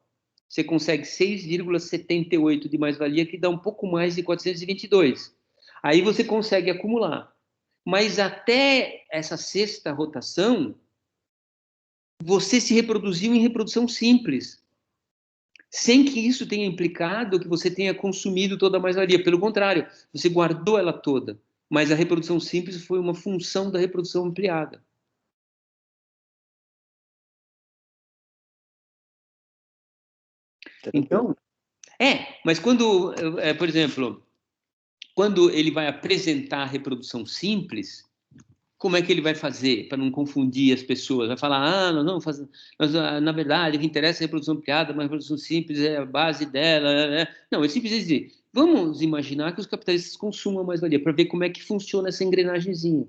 você consegue 6,78 de mais-valia, que dá um pouco mais de 422. Aí você consegue acumular. Mas até essa 6ª rotação, você se reproduziu em reprodução simples, sem que isso tenha implicado que você tenha consumido toda a mais-valia. Pelo contrário, você guardou ela toda, mas a reprodução simples foi uma função da reprodução ampliada. Então, mas quando, por exemplo, quando ele vai apresentar a reprodução simples, como é que ele vai fazer para não confundir as pessoas? Vai falar, nós vamos fazer, na verdade, o que interessa é a reprodução ampliada, mas a reprodução simples é a base dela. Não, é simples dizer, vamos imaginar que os capitalistas consumam mais-valia, para ver como é que funciona essa engrenagemzinha.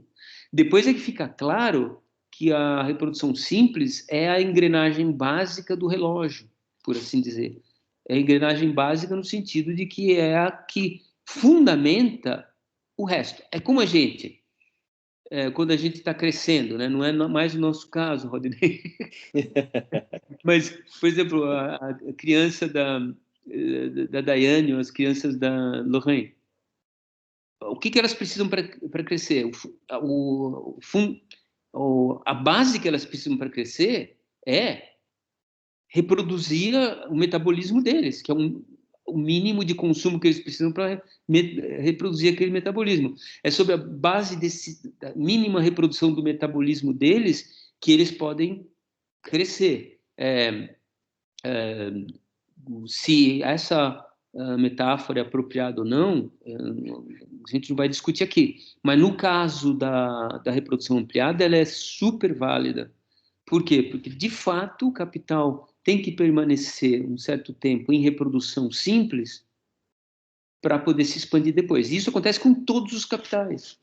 Depois é que fica claro que a reprodução simples é a engrenagem básica do relógio, por assim dizer. É a engrenagem básica no sentido de que é a que fundamenta o resto. É como a gente... quando a gente está crescendo, né? Não é mais o nosso caso, Rodney. Mas, por exemplo, a criança da Daiane, ou as crianças da Lorraine, o que elas precisam para crescer? A base que elas precisam para crescer é reproduzir o metabolismo deles, que é o mínimo de consumo que eles precisam para reproduzir aquele metabolismo. É sobre a base da mínima reprodução do metabolismo deles que eles podem crescer. se essa metáfora é apropriada ou não, a gente não vai discutir aqui. Mas no caso da reprodução ampliada, ela é super válida. Por quê? Porque, de fato, o capital tem que permanecer um certo tempo em reprodução simples para poder se expandir depois. E isso acontece com todos os capitais.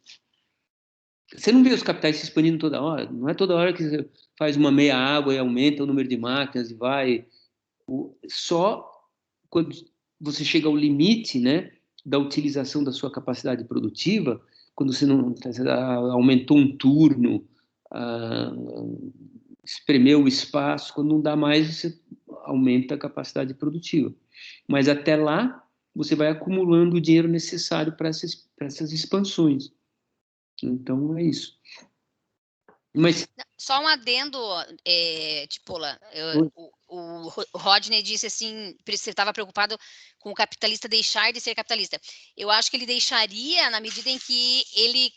Você não vê os capitais se expandindo toda hora. Não é toda hora que você faz uma meia água e aumenta o número de máquinas e vai... Só quando você chega ao limite, né, da utilização da sua capacidade produtiva, quando você não aumentou um turno, espremeu o espaço, quando não dá mais, você aumenta a capacidade produtiva. Mas até lá, você vai acumulando o dinheiro necessário para essas expansões. Então, é isso. Mas... Só um adendo, Tipola. O Rodney disse assim, você estava preocupado com o capitalista deixar de ser capitalista. Eu acho que ele deixaria na medida em que ele...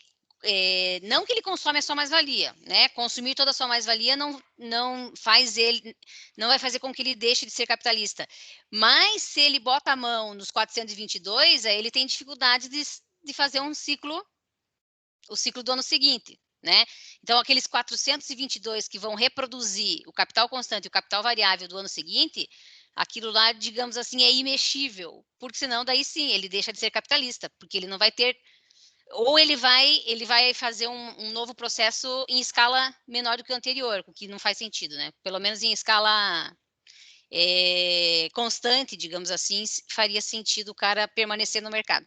não que ele consome a sua mais-valia, né? Consumir toda a sua mais-valia não vai fazer com que ele deixe de ser capitalista. Mas se ele bota a mão nos 422, aí ele tem dificuldade de fazer o ciclo do ano seguinte, né? Então, aqueles 422 que vão reproduzir o capital constante e o capital variável do ano seguinte, aquilo lá, digamos assim, é imexível, porque senão, daí sim, ele deixa de ser capitalista, porque ele não vai ter... Ou ele vai fazer um novo processo em escala menor do que o anterior, o que não faz sentido, né? Pelo menos em escala constante, digamos assim, faria sentido o cara permanecer no mercado.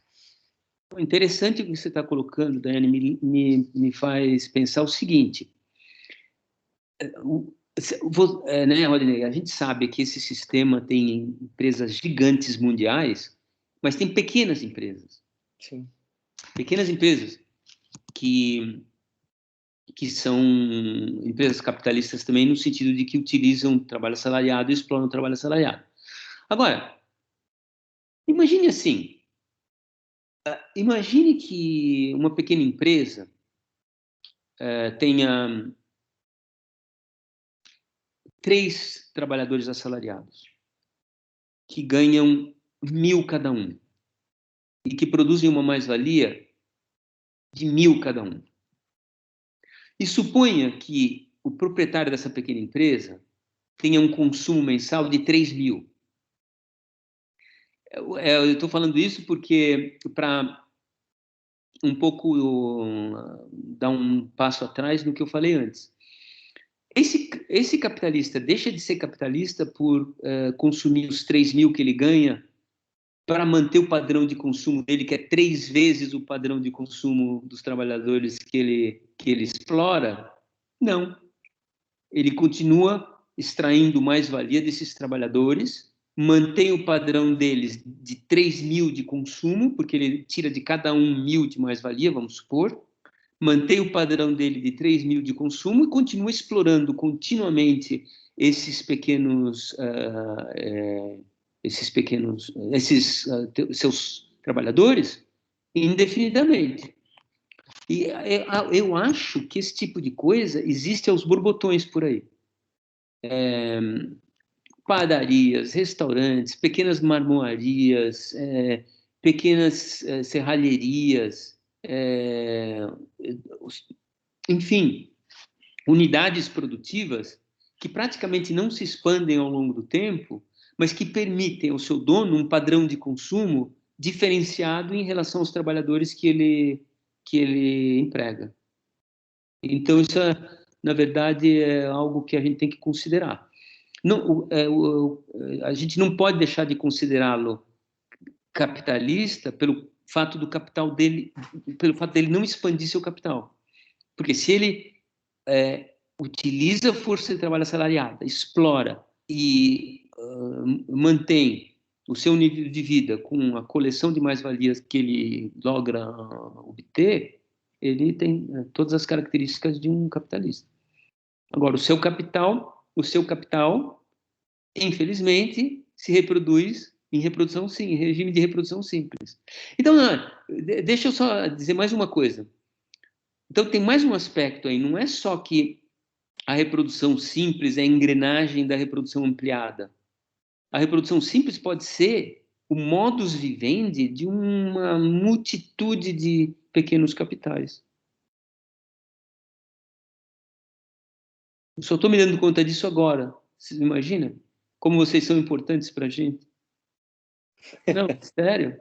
Interessante o que você está colocando, Daiane, me faz pensar o seguinte. Né, Rodney, a gente sabe que esse sistema tem empresas gigantes mundiais, mas tem pequenas empresas. Sim. Pequenas empresas que são empresas capitalistas também, no sentido de que utilizam trabalho assalariado e exploram o trabalho assalariado. Agora, imagine assim, imagine que uma pequena empresa tenha 3 trabalhadores assalariados que ganham 1.000 cada um e que produzem uma mais-valia de 1.000 cada um. E suponha que o proprietário dessa pequena empresa tenha um consumo mensal de 3.000. Eu estou falando isso porque, para um pouco dar um passo atrás no que eu falei antes. Esse capitalista deixa de ser capitalista por consumir os 3.000 que ele ganha para manter o padrão de consumo dele, que é 3 vezes o padrão de consumo dos trabalhadores que ele explora? Não. Ele continua extraindo mais-valia desses trabalhadores, mantém o padrão deles de 3.000 de consumo, porque ele tira de cada um 1.000 de mais-valia, vamos supor, mantém o padrão dele de 3.000 de consumo e continua explorando continuamente esses seus trabalhadores indefinidamente. E eu acho que esse tipo de coisa existe aos borbotões por aí. Padarias, restaurantes, pequenas marmoarias, pequenas serralherias, enfim, unidades produtivas que praticamente não se expandem ao longo do tempo, mas que permitem ao seu dono um padrão de consumo diferenciado em relação aos trabalhadores que ele emprega. Então, isso, na verdade, é algo que a gente tem que considerar. Não, a gente não pode deixar de considerá-lo capitalista pelo fato dele não expandir seu capital. Porque se ele utiliza a força de trabalho assalariada, explora e mantém o seu nível de vida com a coleção de mais-valias que ele logra obter, ele tem todas as características de um capitalista. Agora, o seu capital, infelizmente, se reproduz em reprodução sim, em regime de reprodução simples. Então, deixa eu só dizer mais uma coisa. Então, tem mais um aspecto aí. Não é só que a reprodução simples é a engrenagem da reprodução ampliada. A reprodução simples pode ser o modus vivendi de uma multitude de pequenos capitais. Eu só estou me dando conta disso agora. Você imagina? Como vocês são importantes para a gente. Não, sério.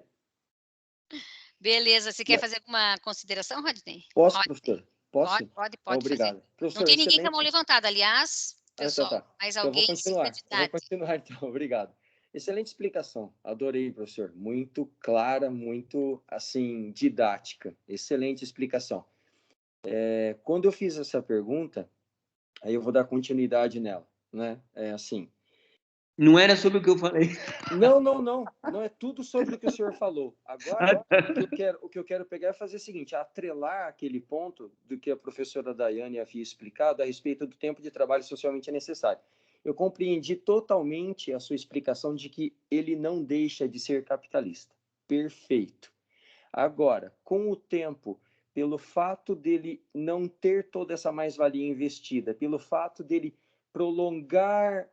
Beleza. Você quer fazer alguma consideração, Rodney? Posso, professor? Posso? Pode Obrigado. fazer. Professor, Não tem ninguém excelente. com a mão levantada, aliás, pessoal. Tá. Mas Então, alguém se candidato. Vou continuar, então. Obrigado. Excelente explicação. Adorei, professor. Muito clara, muito, assim, didática. Excelente explicação. Quando eu fiz essa pergunta, aí eu vou dar continuidade nela, né? Assim... Não era sobre o que eu falei. Não. Não é tudo sobre o que o senhor falou. Agora, o que eu quero pegar é fazer o seguinte, atrelar aquele ponto do que a professora Daiane havia explicado a respeito do tempo de trabalho socialmente necessário. Eu compreendi totalmente a sua explicação de que ele não deixa de ser capitalista. Perfeito. Agora, com o tempo, pelo fato dele não ter toda essa mais-valia investida, pelo fato dele prolongar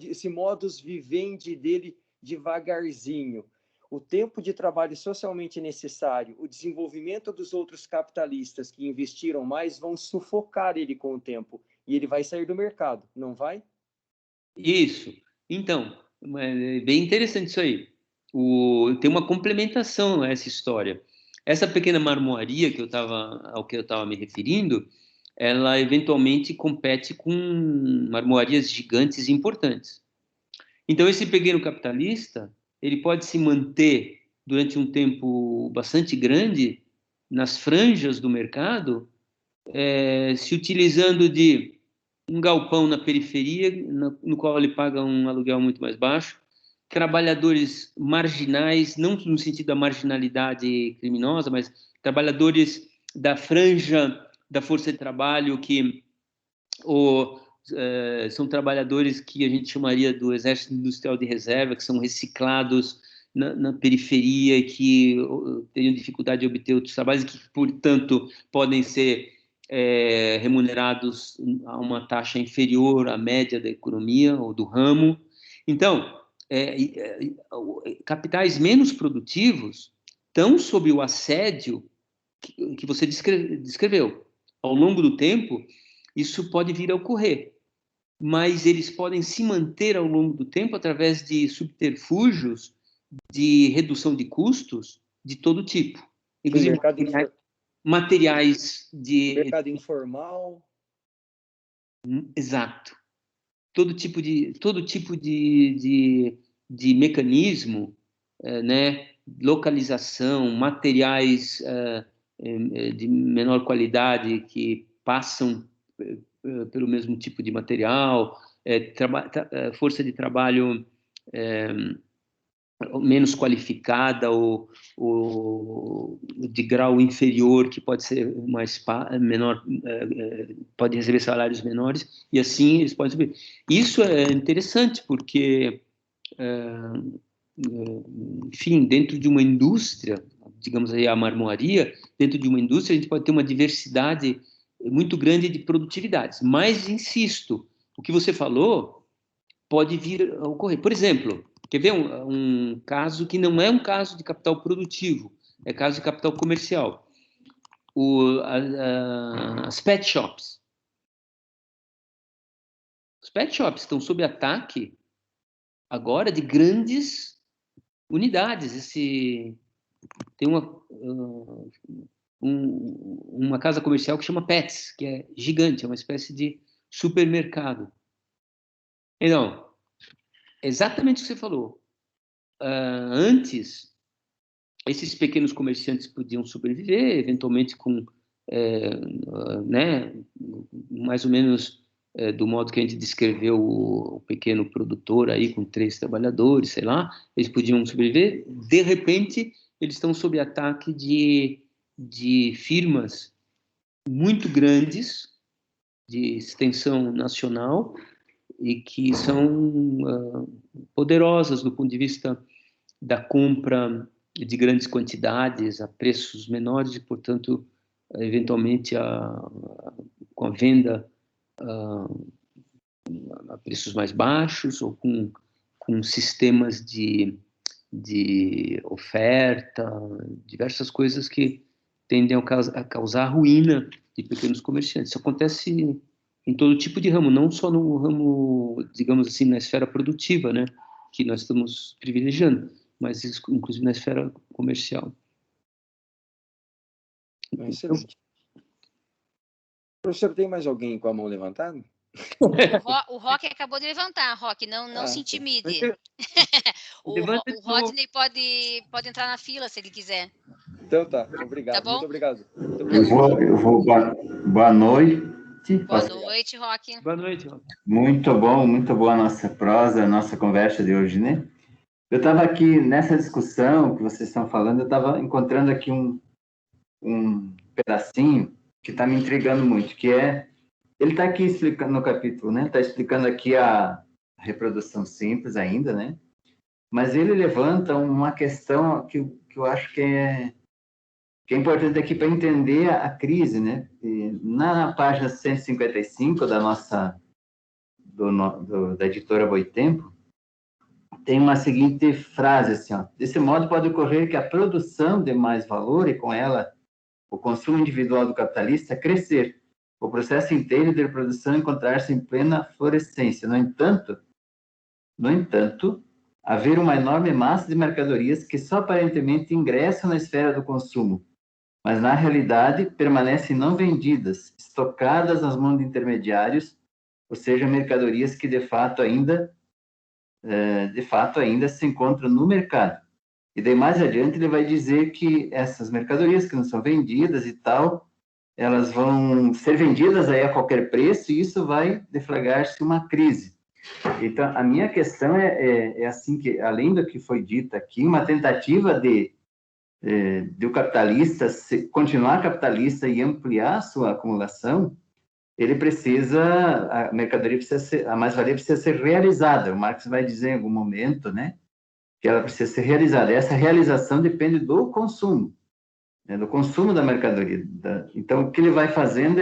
esse modus vivendi dele devagarzinho, o tempo de trabalho socialmente necessário, o desenvolvimento dos outros capitalistas que investiram mais vão sufocar ele com o tempo e ele vai sair do mercado, não vai? Isso. Então, é bem interessante isso aí. Tem uma complementação a essa história. Essa pequena marmoaria ao que eu estava me referindo, ela eventualmente compete com marmoarias gigantes e importantes. Então, esse pequeno capitalista, ele pode se manter durante um tempo bastante grande nas franjas do mercado, se utilizando de um galpão na periferia, no qual ele paga um aluguel muito mais baixo, trabalhadores marginais, não no sentido da marginalidade criminosa, mas trabalhadores da franja da força de trabalho que são trabalhadores que a gente chamaria do exército industrial de reserva, que são reciclados na periferia, que teriam dificuldade de obter outros trabalhos, que, portanto, podem ser remunerados a uma taxa inferior à média da economia ou do ramo. Então, capitais menos produtivos estão sob o assédio que você descreveu. Ao longo do tempo, isso pode vir a ocorrer, mas eles podem se manter ao longo do tempo através de subterfúgios de redução de custos de todo tipo. Inclusive materiais de... Mercado informal. Exato. Todo tipo de mecanismo, né? Localização, materiais de menor qualidade que passam pelo mesmo tipo de material, força de trabalho menos qualificada ou de grau inferior, que pode ser menor, pode receber salários menores, e assim eles podem subir. Isso é interessante, porque, enfim, dentro de uma indústria, digamos aí a marmoaria, dentro de uma indústria a gente pode ter uma diversidade muito grande de produtividades. Mas, insisto, o que você falou pode vir a ocorrer. Por exemplo, quer ver um caso que não é um caso de capital produtivo, é caso de capital comercial. As pet shops. Os pet shops estão sob ataque agora de grandes unidades. Tem uma casa comercial que chama Pets, que é gigante, é uma espécie de supermercado. Então, exatamente o que você falou. Antes, esses pequenos comerciantes podiam sobreviver, eventualmente com, né, mais ou menos do modo que a gente descreveu o pequeno produtor aí com 3 trabalhadores, sei lá, eles podiam sobreviver. De repente, eles estão sob ataque de firmas muito grandes, de extensão nacional, e que são poderosas do ponto de vista da compra de grandes quantidades a preços menores e, portanto, eventualmente com a venda a preços mais baixos ou com sistemas de oferta, diversas coisas que tendem a causar ruína de pequenos comerciantes. Isso acontece em todo tipo de ramo, não só no ramo, digamos assim, na esfera produtiva, né, que nós estamos privilegiando, mas inclusive na esfera comercial. Excelente. Professor, tem mais alguém com a mão levantada? O Roque acabou de levantar, Roque, não se intimide. O Rodney pode entrar na fila se ele quiser. Então tá, obrigado. Tá bom? Muito obrigado. Eu vou boa noite. Boa noite, Roque. Boa noite, Roque. Muito boa a nossa prosa, a nossa conversa de hoje, né? Eu estava aqui nessa discussão que vocês estão falando, eu estava encontrando aqui um pedacinho que está me intrigando muito, que é, ele está aqui explicando no capítulo, né? Está explicando aqui a reprodução simples ainda, né? Mas ele levanta uma questão que eu acho que é importante aqui para entender a crise, né? E na página 155 da nossa da editora Boitempo, tem uma seguinte frase assim, ó: desse modo pode ocorrer que a produção de mais valor e com ela o consumo individual do capitalista crescer, o processo inteiro de produção encontrar-se em plena florescência. No entanto, haver uma enorme massa de mercadorias que só aparentemente ingressam na esfera do consumo, mas na realidade permanecem não vendidas, estocadas nas mãos de intermediários, ou seja, mercadorias que de fato ainda se encontram no mercado. E daí mais adiante ele vai dizer que essas mercadorias que não são vendidas e tal, elas vão ser vendidas aí a qualquer preço e isso vai deflagrar-se uma crise. Então, a minha questão é assim, que além do que foi dito aqui, uma tentativa de o capitalista continuar capitalista e ampliar a sua acumulação, ele precisa, a mercadoria precisa ser, a mais-valia precisa ser realizada. O Marx vai dizer em algum momento, né, que ela precisa ser realizada. Essa realização depende do consumo, né, do consumo da mercadoria. Então, o que ele vai fazendo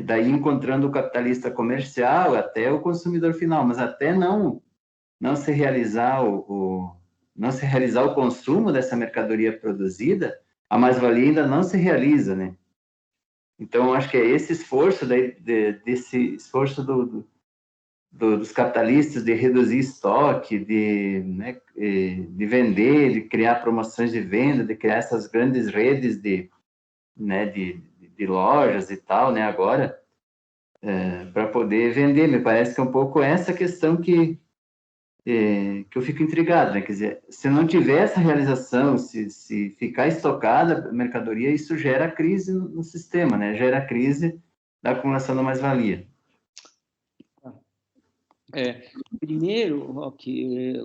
daí encontrando o capitalista comercial até o consumidor final, mas até não se realizar não se realizar o consumo dessa mercadoria produzida, a mais-valia ainda não se realiza, né? Então, acho que é esse esforço, desse esforço dos capitalistas de reduzir estoque, de vender, de criar promoções de venda, de criar essas grandes redes de lojas e tal, né, agora, para poder vender. Me parece que é um pouco essa questão que eu fico intrigado, né? Quer dizer, se não tiver essa realização, se ficar estocada a mercadoria, isso gera crise no sistema, né? Gera crise da acumulação da mais-valia. Primeiro, Roque,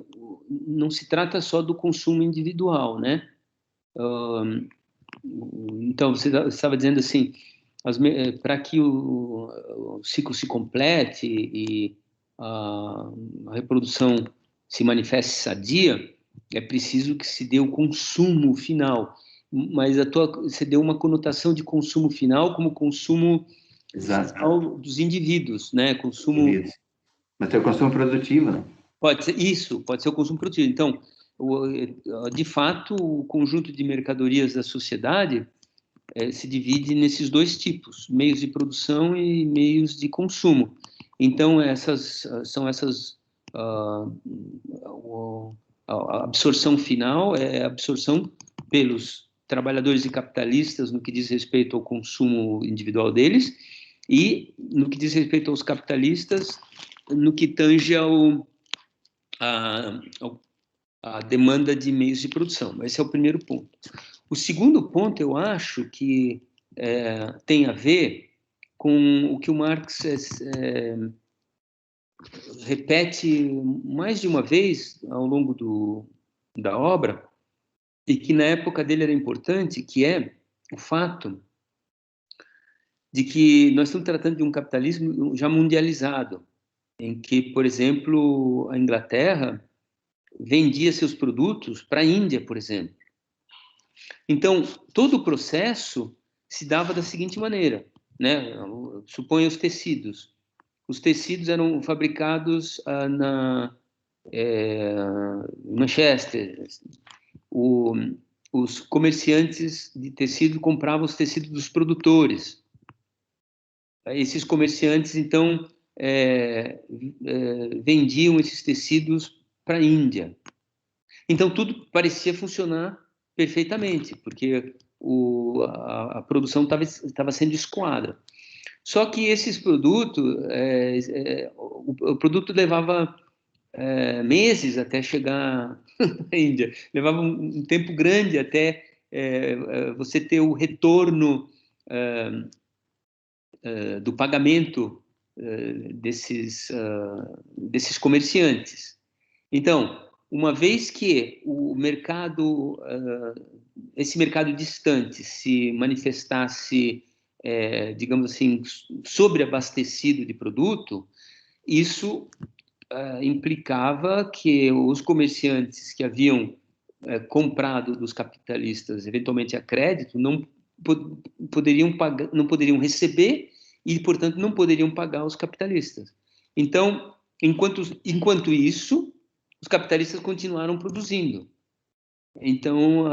não se trata só do consumo individual, né? Então, você estava dizendo assim, para que o ciclo se complete e a reprodução se manifeste sadia, é preciso que se dê o consumo final. Mas você deu uma conotação de consumo final como consumo final dos indivíduos, né? Consumo. Mas tem o consumo produtivo, né? Pode ser o consumo produtivo. Então, de fato, o conjunto de mercadorias da sociedade se divide nesses dois tipos: meios de produção e meios de consumo. Então, a absorção final é a absorção pelos trabalhadores e capitalistas no que diz respeito ao consumo individual deles e no que diz respeito aos capitalistas no que tange a demanda de meios de produção. Esse é o primeiro ponto. O segundo ponto, eu acho que tem a ver com o que o Marx repete mais de uma vez ao longo da obra, e que na época dele era importante, que é o fato de que nós estamos tratando de um capitalismo já mundializado, em que, por exemplo, a Inglaterra vendia seus produtos para a Índia, por exemplo. Então, todo o processo se dava da seguinte maneira, né? Suponha os tecidos. os tecidos eram fabricados na Manchester. Os comerciantes de tecido compravam os tecidos dos produtores. Esses comerciantes, então, vendiam esses tecidos para a Índia. Então, tudo parecia funcionar perfeitamente, porque a produção estava sendo escoada. Só que esses produtos, o produto levava meses até chegar na Índia. Levava um tempo grande até você ter o retorno do pagamento desses comerciantes. Então, uma vez que o mercado, esse mercado distante se manifestasse, digamos assim, sobreabastecido de produto, isso implicava que os comerciantes que haviam comprado dos capitalistas, eventualmente a crédito, não poderiam receber e, portanto, não poderiam pagar os capitalistas. Então, enquanto isso, os capitalistas continuaram produzindo. Então,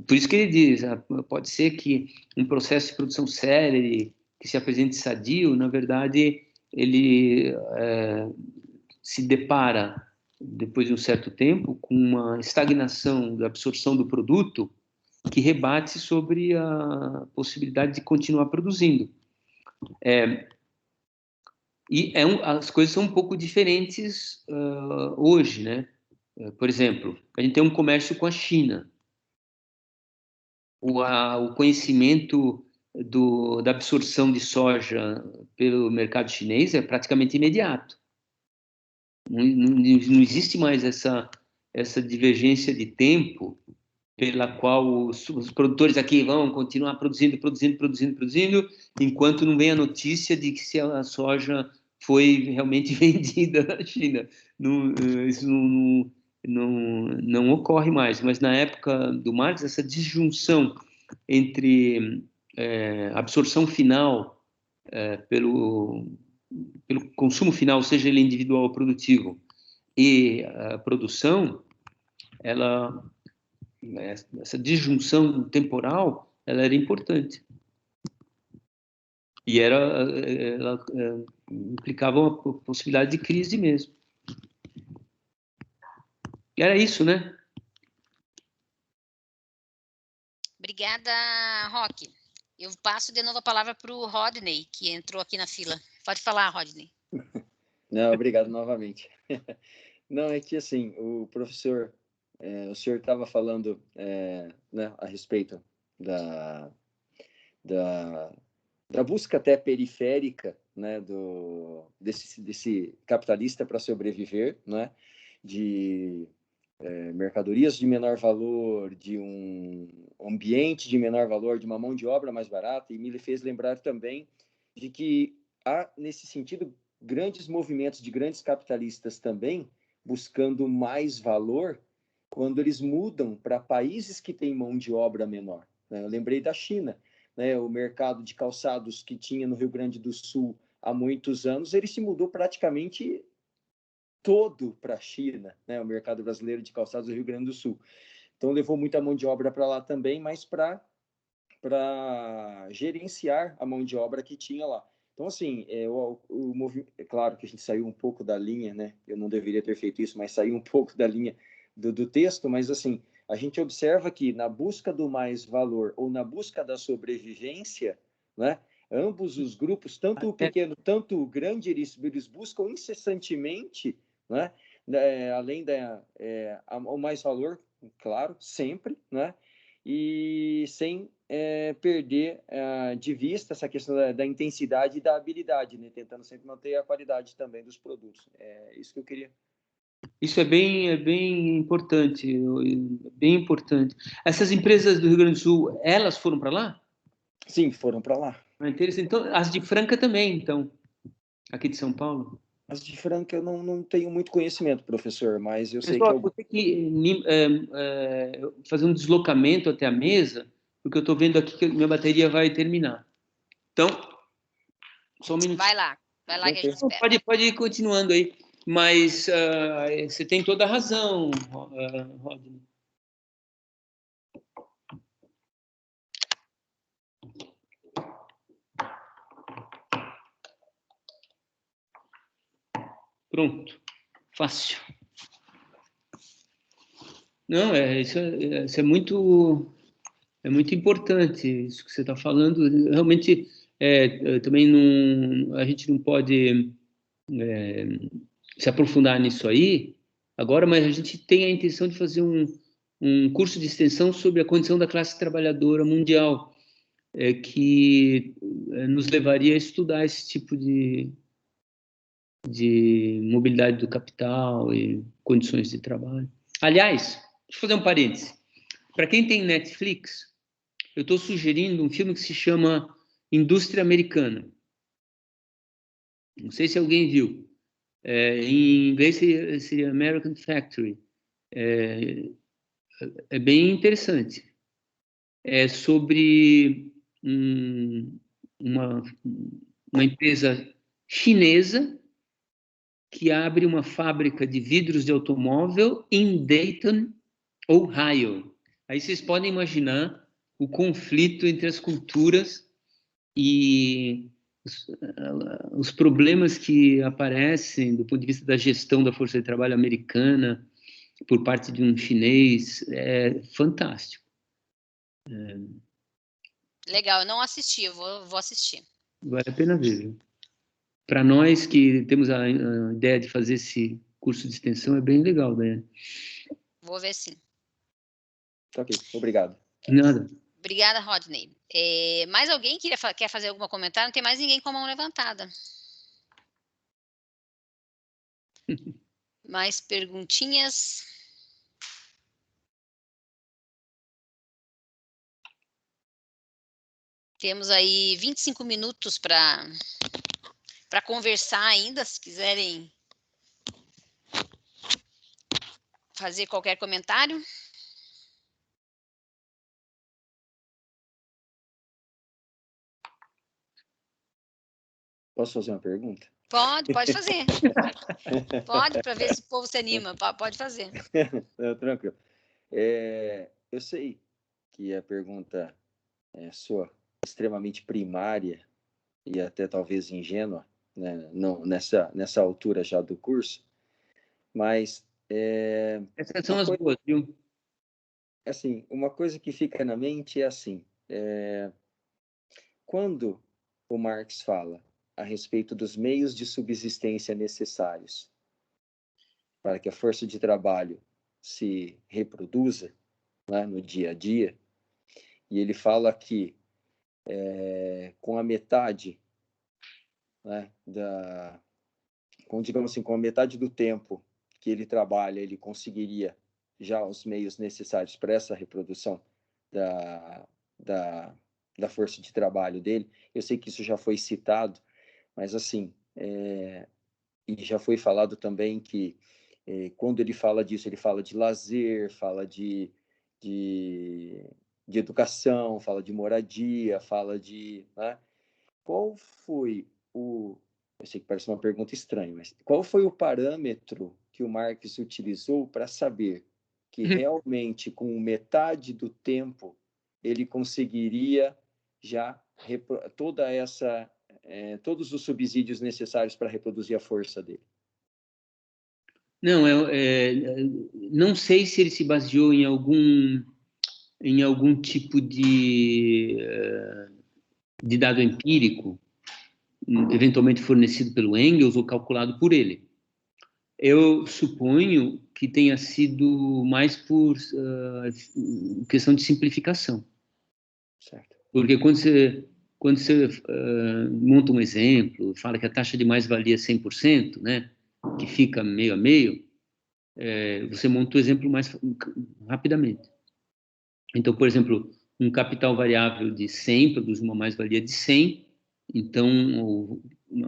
por isso que ele diz, pode ser que um processo de produção célere, que se apresente sadio, na verdade, ele se depara, depois de um certo tempo, com uma estagnação da absorção do produto que rebate sobre a possibilidade de continuar produzindo. As coisas são um pouco diferentes hoje, né? Por exemplo, a gente tem um comércio com a China. O conhecimento da absorção de soja pelo mercado chinês é praticamente imediato. Não existe mais essa divergência de tempo pela qual os produtores aqui vão continuar produzindo, enquanto não vem a notícia de que se a soja foi realmente vendida na China. Isso não ocorre mais. Mas na época do Marx, essa disjunção entre absorção final pelo consumo final, seja ele individual ou produtivo, e a produção, essa disjunção temporal, ela era importante. E ela implicava uma possibilidade de crise mesmo. E era isso, né? Obrigada, Roque. Eu passo de novo a palavra para o Rodney, que entrou aqui na fila. Pode falar, Rodney. Não, obrigado novamente. Não, é que assim, o professor, o senhor estava falando né, a respeito da busca até periférica, né, desse capitalista para sobreviver, né, de mercadorias de menor valor, de um ambiente de menor valor, de uma mão de obra mais barata, e me fez lembrar também de que há, nesse sentido, grandes movimentos de grandes capitalistas também buscando mais valor quando eles mudam para países que têm mão de obra menor. Eu lembrei da China, né? O mercado de calçados que tinha no Rio Grande do Sul há muitos anos, ele se mudou praticamente todo para a China, né? O mercado brasileiro de calçados do Rio Grande do Sul. Então, levou muita mão de obra para lá também, mas para gerenciar a mão de obra que tinha lá. Então, assim, é claro que a gente saiu um pouco da linha, né? Eu não deveria ter feito isso, mas saiu um pouco da linha do texto, mas, assim, a gente observa que na busca do mais valor ou na busca da sobrevivência, né? Ambos os grupos, tanto o pequeno, tanto o grande, eles buscam incessantemente, né? Além o mais valor, claro, sempre, né? E sem perder de vista essa questão da intensidade e da habilidade, né? Tentando sempre manter a qualidade também dos produtos. É isso que eu queria. Isso é bem importante, bem importante. Essas empresas do Rio Grande do Sul, elas foram para lá? Sim, foram para lá. Interessante. Então, as de Franca também, então, aqui de São Paulo? As de Franca eu não tenho muito conhecimento, professor, mas eu sei que... Vou ter que fazer um deslocamento até a mesa, porque eu estou vendo aqui que minha bateria vai terminar. Então, Só um minuto. Vai lá que a gente espera. Pode ir continuando aí, mas você tem toda a razão, Rodney. Pronto, fácil. Não, isso é muito importante, isso que você está falando. Realmente, também a gente não pode se aprofundar nisso aí agora, mas a gente tem a intenção de fazer um curso de extensão sobre a condição da classe trabalhadora mundial, que nos levaria a estudar esse tipo de mobilidade do capital e condições de trabalho. Aliás, deixa eu fazer um parêntese. Para quem tem Netflix, eu estou sugerindo um filme que se chama Indústria Americana. Não sei se alguém viu. Em inglês seria American Factory. É bem interessante. É sobre uma empresa chinesa que abre uma fábrica de vidros de automóvel em Dayton, Ohio. Aí vocês podem imaginar o conflito entre as culturas e os problemas que aparecem do ponto de vista da gestão da força de trabalho americana por parte de um chinês. É fantástico. Legal, eu não assisti, eu vou assistir. Vale a pena ver, viu? Para nós que temos a ideia de fazer esse curso de extensão, é bem legal, Daiane. Vou ver sim. Ok, obrigado. Nada. Obrigada, Rodney. Mais alguém quer fazer algum comentário? Não tem mais ninguém com a mão levantada. Mais perguntinhas? Temos aí 25 minutos para conversar ainda, se quiserem fazer qualquer comentário. Posso fazer uma pergunta? Pode fazer. Pode, para ver se o povo se anima. Pode fazer. Tranquilo. Eu sei que a pergunta é sua, extremamente primária e até talvez ingênua, né? Não, nessa altura já do curso, mas... essas são as boas, viu? Assim, uma coisa que fica na mente é assim, quando o Marx fala a respeito dos meios de subsistência necessários para que a força de trabalho se reproduza, né, no dia a dia, e ele fala que com a metade, né, digamos assim, com a metade do tempo que ele trabalha, ele conseguiria já os meios necessários para essa reprodução da força de trabalho dele. Eu sei que isso já foi citado, mas assim, e já foi falado também que quando ele fala disso, ele fala de lazer, fala de educação, fala de moradia, fala de... Né? Qual foi eu sei que parece uma pergunta estranha, mas qual foi o parâmetro que o Marx utilizou para saber que realmente com metade do tempo ele conseguiria já todos os subsídios necessários para reproduzir a força dele? Não, não sei se ele se baseou em algum tipo de dado empírico, eventualmente fornecido pelo Engels ou calculado por ele. Eu suponho que tenha sido mais por questão de simplificação. Certo. Porque quando você monta um exemplo, fala que a taxa de mais-valia é 100%, né, que fica meio a meio, você monta o exemplo mais rapidamente. Então, por exemplo, um capital variável de 100 produz uma mais-valia de 100, então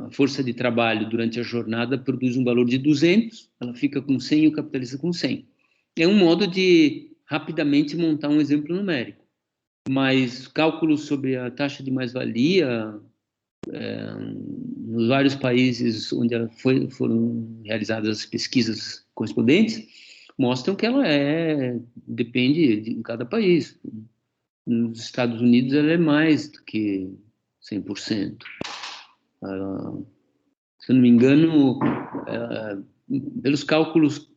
a força de trabalho durante a jornada produz um valor de 200, ela fica com 100 e o capitalista com 100. É um modo de rapidamente montar um exemplo numérico. Mas cálculos sobre a taxa de mais-valia, nos vários países onde foram realizadas as pesquisas correspondentes, mostram que ela depende de cada país. Nos Estados Unidos, ela é mais do que 100%. Se eu não me engano, pelos cálculos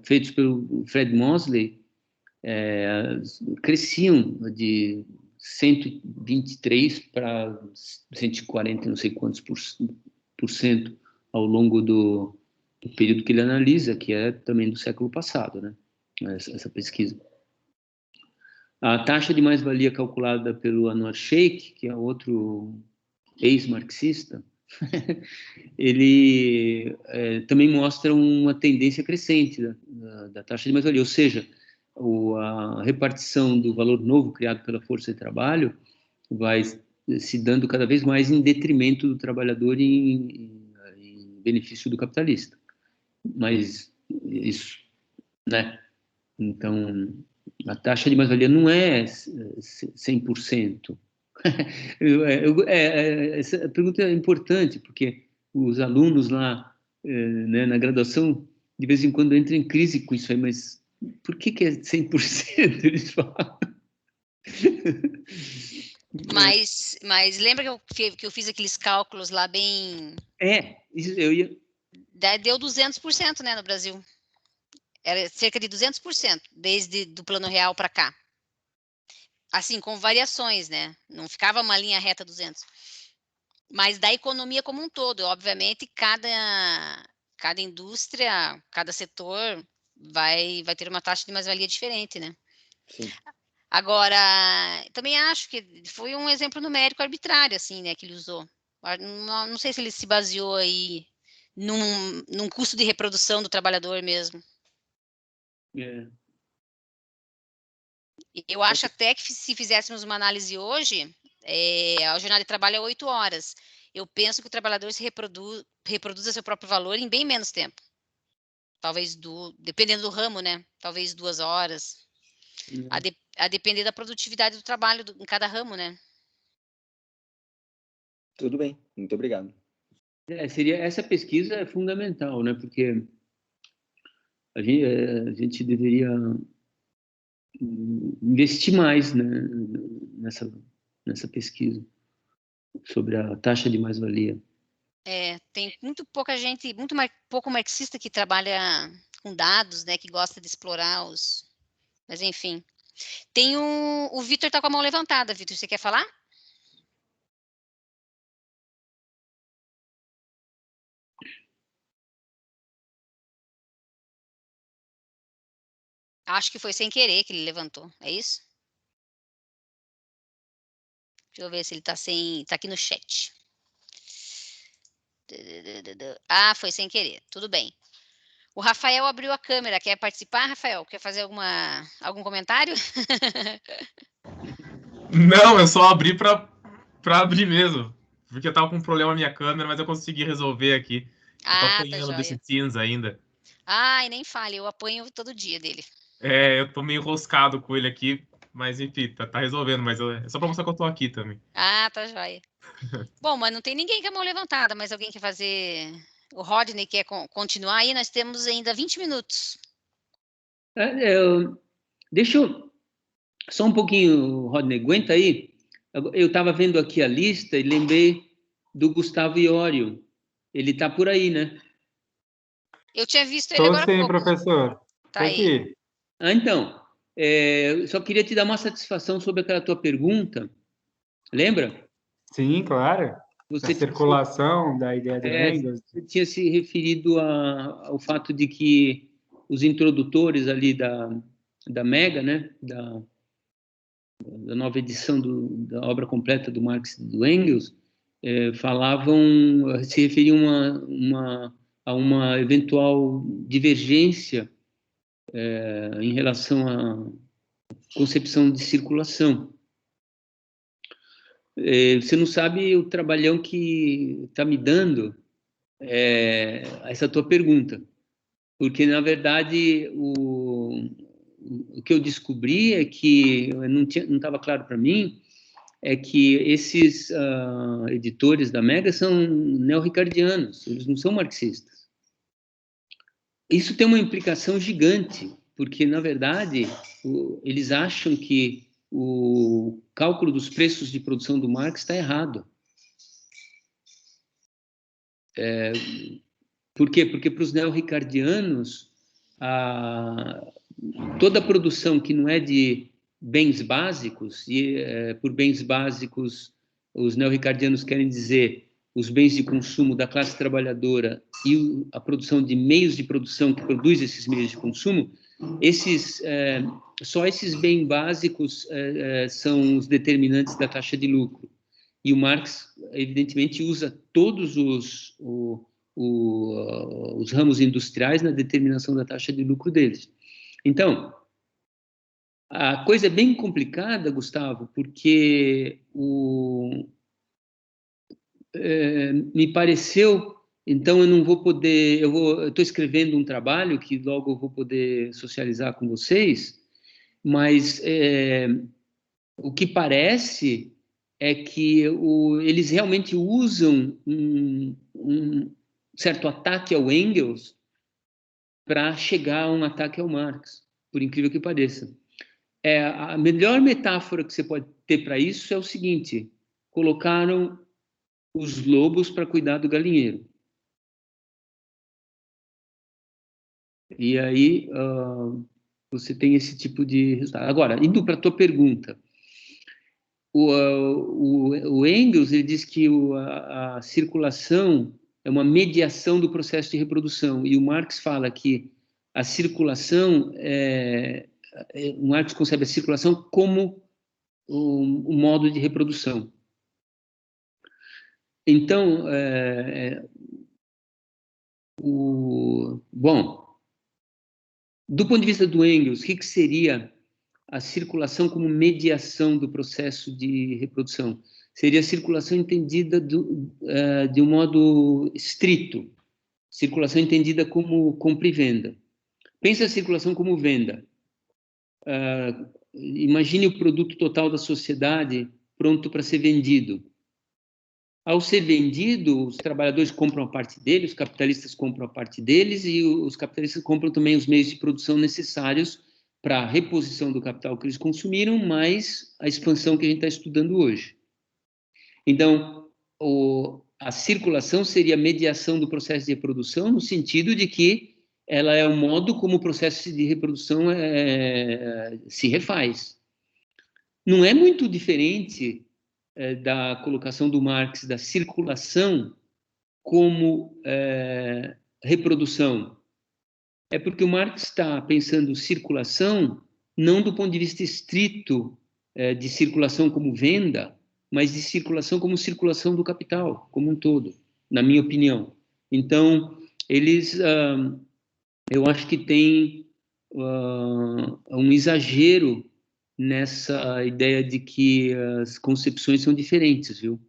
feitos pelo Fred Mosley, cresciam de 123 para 140, não sei quantos por cento ao longo do período que ele analisa, que é também do século passado, né? Essa pesquisa. A taxa de mais-valia calculada pelo Anwar Sheikh, que é outro ex-marxista, ele também mostra uma tendência crescente da taxa de mais-valia, ou seja, a repartição do valor novo criado pela força de trabalho vai se dando cada vez mais em detrimento do trabalhador e em benefício do capitalista. Mas isso, né? Então, a taxa de mais-valia não é 100%. Essa pergunta é importante, porque os alunos lá, né, na graduação, de vez em quando entram em crise com isso aí, mas por que é 100%? Eles falam. Mas lembra que eu fiz aqueles cálculos lá bem... Deu 200%, né, no Brasil. Era cerca de 200%, desde do Plano Real para cá. Assim, com variações, né? Não ficava uma linha reta 200. Mas da economia como um todo, obviamente, cada indústria, cada setor vai ter uma taxa de mais-valia diferente, né? Sim. Agora, também acho que foi um exemplo numérico arbitrário, assim, né, que ele usou. Não sei se ele se baseou aí num custo de reprodução do trabalhador mesmo. Eu acho até que se fizéssemos uma análise hoje, a jornada de trabalho é 8 horas. Eu penso que o trabalhador se reproduza seu próprio valor em bem menos tempo. Talvez, dependendo do ramo, né? Talvez 2 horas. A depender da produtividade do trabalho em cada ramo, né? Tudo bem, muito obrigado. Essa pesquisa é fundamental, né? Porque a gente deveria investir mais, né, nessa pesquisa sobre a taxa de mais-valia. Tem muito pouca gente, pouco marxista que trabalha com dados, né, que gosta de explorar os... Mas, enfim. O Vitor está com a mão levantada. Vitor, você quer falar? Acho que foi sem querer que ele levantou. É isso? Deixa eu ver se ele está aqui no chat. Ah, foi sem querer. Tudo bem. O Rafael abriu a câmera. Quer participar, Rafael? Quer fazer algum comentário? Não, eu só abri para abrir mesmo. Porque eu tava com um problema na minha câmera, mas eu consegui resolver aqui. Eu tô apanhando desse Teams ainda. Ai, nem fale. Eu apanho todo dia dele. Eu tô meio enroscado com ele aqui. Mas enfim, tá resolvendo. Mas é só para mostrar que eu tô aqui também. Ah, tá joia. Bom, mas não tem ninguém com a mão levantada. Mas alguém quer fazer... O Rodney quer continuar aí? Nós temos ainda 20 minutos. Deixa eu... Só um pouquinho, Rodney, aguenta aí. Eu estava vendo aqui a lista e lembrei do Gustavo Iorio. Ele está por aí, né? Eu tinha visto ele agora há pouco. Sim, professor. Tá aí. Então, só queria te dar uma satisfação sobre aquela tua pergunta. Lembra? Sim, claro. A circulação da ideia do Engels. Você tinha se referido ao fato de que os introdutores ali da Mega, né, da nova edição da obra completa do Marx e do Engels, se referiam a uma eventual divergência em relação à concepção de circulação. Você não sabe o trabalhão que está me dando essa tua pergunta, porque, na verdade, o que eu descobri é que não estava claro para mim, é que esses editores da Mega são neo-ricardianos, eles não são marxistas. Isso tem uma implicação gigante, porque, na verdade, eles acham que o cálculo dos preços de produção do Marx está errado. Por quê? Porque para os neo-ricardianos, toda a produção que não é de bens básicos, e por bens básicos os neo-ricardianos querem dizer os bens de consumo da classe trabalhadora e a produção de meios de produção que produz esses meios de consumo, só esses bens básicos são os determinantes da taxa de lucro. E o Marx, evidentemente, usa todos os ramos industriais na determinação da taxa de lucro deles. Então, a coisa é bem complicada, Gustavo, porque me pareceu, então eu não vou poder, eu estou escrevendo um trabalho que logo eu vou poder socializar com vocês, mas o que parece é que eles realmente usam um certo ataque ao Engels para chegar a um ataque ao Marx, por incrível que pareça. A melhor metáfora que você pode ter para isso é o seguinte: colocaram os lobos para cuidar do galinheiro. E aí você tem esse tipo de resultado. Agora, indo para a tua pergunta, o Engels ele diz que a circulação é uma mediação do processo de reprodução, e o Marx fala que a circulação o Marx concebe a circulação como um modo de reprodução. Então, bom, do ponto de vista do Engels, o que seria a circulação como mediação do processo de reprodução? Seria a circulação entendida de um modo estrito, circulação entendida como compra e venda. Pensa a circulação como venda. Imagine o produto total da sociedade pronto para ser vendido. Ao ser vendido, os trabalhadores compram a parte deles, os capitalistas compram a parte deles, e os capitalistas compram também os meios de produção necessários para a reposição do capital que eles consumiram, mais a expansão que a gente está estudando hoje. Então, a circulação seria a mediação do processo de reprodução, no sentido de que ela é o modo como o processo de reprodução se refaz. Não é muito diferente da colocação do Marx da circulação como reprodução. É porque o Marx está pensando circulação não do ponto de vista estrito de circulação como venda, mas de circulação como circulação do capital, como um todo, na minha opinião. Então, eles... eu acho que tem um exagero nessa ideia de que as concepções são diferentes, viu?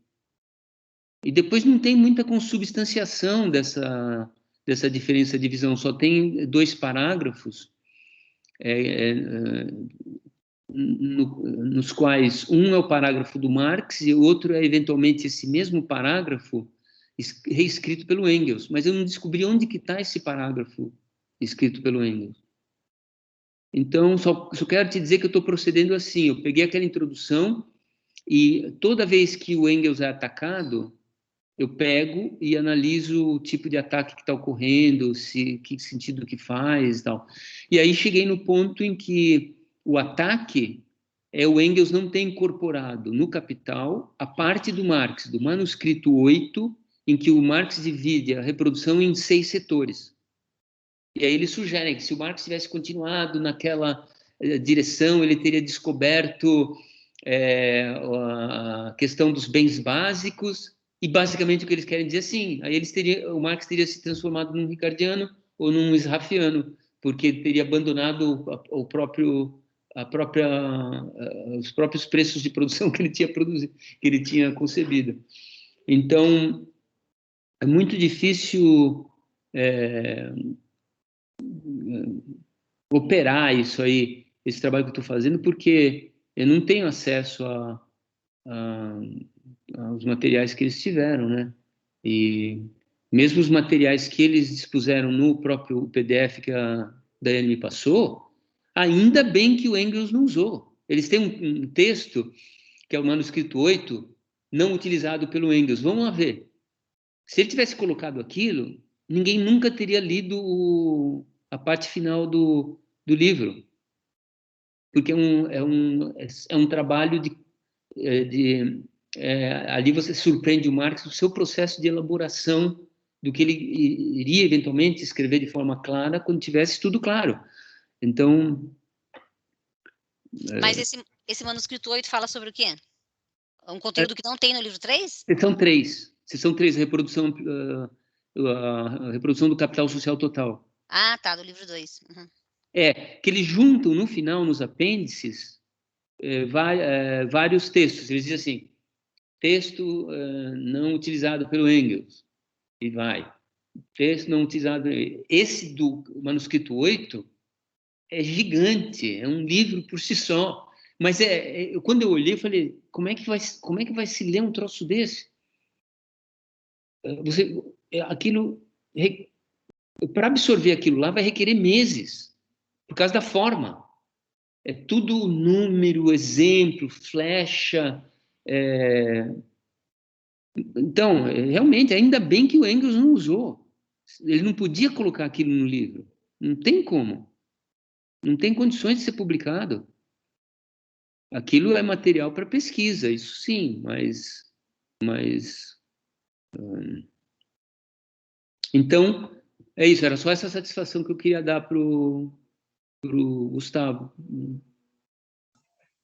E depois não tem muita consubstanciação dessa diferença de visão, só tem 2 parágrafos nos quais um é o parágrafo do Marx e o outro é, eventualmente, esse mesmo parágrafo reescrito pelo Engels, mas eu não descobri onde que está esse parágrafo escrito pelo Engels. Então, só quero te dizer que eu estou procedendo assim. Eu peguei aquela introdução e toda vez que o Engels é atacado, eu pego e analiso o tipo de ataque que está ocorrendo, que sentido que faz e tal. E aí cheguei no ponto em que o ataque é o Engels não ter incorporado no Capital a parte do Marx, do manuscrito 8, em que o Marx divide a reprodução em 6 setores. E aí ele sugere que se o Marx tivesse continuado naquela direção, ele teria descoberto a questão dos bens básicos, e basicamente o que eles querem dizer assim, aí o Marx teria se transformado num ricardiano ou num israfiano, porque teria abandonado os próprios preços de produção que ele tinha produzido, que ele tinha concebido. Então, é muito difícil operar isso aí, esse trabalho que eu estou fazendo, porque eu não tenho acesso os materiais que eles tiveram, né? E mesmo os materiais que eles dispuseram no próprio PDF que a Daiane me passou, ainda bem que o Engels não usou. Eles têm um texto, que é o manuscrito 8, não utilizado pelo Engels. Vamos lá ver. Se ele tivesse colocado aquilo, ninguém nunca teria lido a parte final do livro. Porque é um trabalho ali você surpreende o Marx no seu processo de elaboração do que ele iria eventualmente escrever de forma clara quando tivesse tudo claro. Então... Mas esse manuscrito 8 fala sobre o quê? Um conteúdo que não tem no livro 3? Sessão 3, a reprodução do Capital Social Total. Ah, tá, do livro 2. Uhum. Que eles juntam no final, nos apêndices, vários textos. Eles dizem assim, texto não utilizado pelo Engels, e vai. Texto não utilizado... Esse do manuscrito 8 é gigante, é um livro por si só. Mas quando eu olhei, eu falei, como é que vai se ler um troço desse? Para absorver aquilo lá vai requerer meses, por causa da forma. É tudo número, exemplo, flecha. Então, realmente, ainda bem que o Engels não usou. Ele não podia colocar aquilo no livro. Não tem como. Não tem condições de ser publicado. Aquilo é material para pesquisa, isso sim, mas então, é isso, era só essa satisfação que eu queria dar para o Gustavo.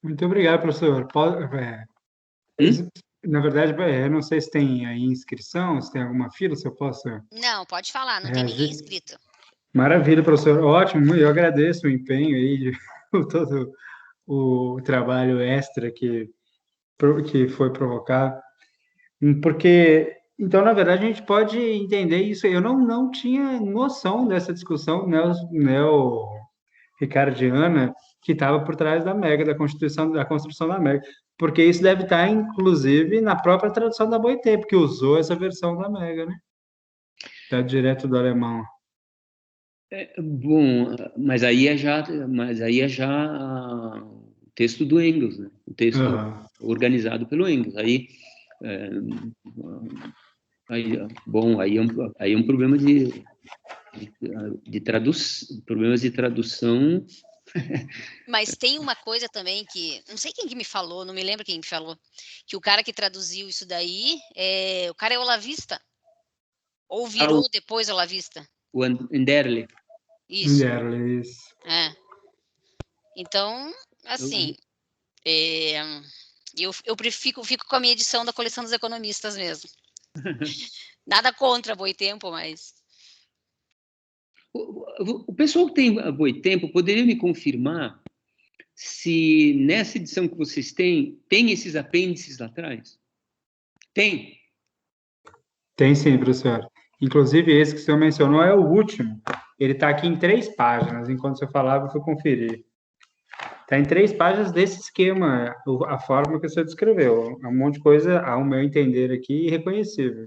Muito obrigado, professor. Na verdade, eu não sei se tem aí inscrição, se tem alguma fila, se eu posso... Não, pode falar, não tem ninguém inscrito. Maravilha, professor. Ótimo, eu agradeço o empenho aí de todo o trabalho extra que foi provocado. Porque, então, na verdade, a gente pode entender isso. Eu não tinha noção dessa discussão neo-ricardiana que estava por trás da Mega, da construção da Mega. Porque isso deve estar, inclusive, na própria tradução da Boitempo, que usou essa versão da Mega, né? Está direto do alemão. Bom, mas aí é já o texto do Engels, né? O texto organizado pelo Engels. Aí é um problema problemas de tradução. Mas tem uma coisa também que, não sei quem que me falou, não me lembro quem me falou, que o cara que traduziu isso daí, o cara é olavista? Ou virou depois olavista? O Enderle. Isso. Enderle, isso. Então, assim, eu fico com a minha edição da Coleção dos Economistas mesmo. Nada contra Boitempo, mas... O pessoal que tem Boitempo poderia me confirmar se nessa edição que vocês têm, tem esses apêndices lá atrás? Tem? Tem sim, professor. Inclusive, esse que o senhor mencionou é o último. Ele está aqui em 3 páginas. Enquanto você falava, eu fui conferir. Está em 3 páginas desse esquema, a forma que você descreveu. É um monte de coisa, ao meu entender aqui, irreconhecível.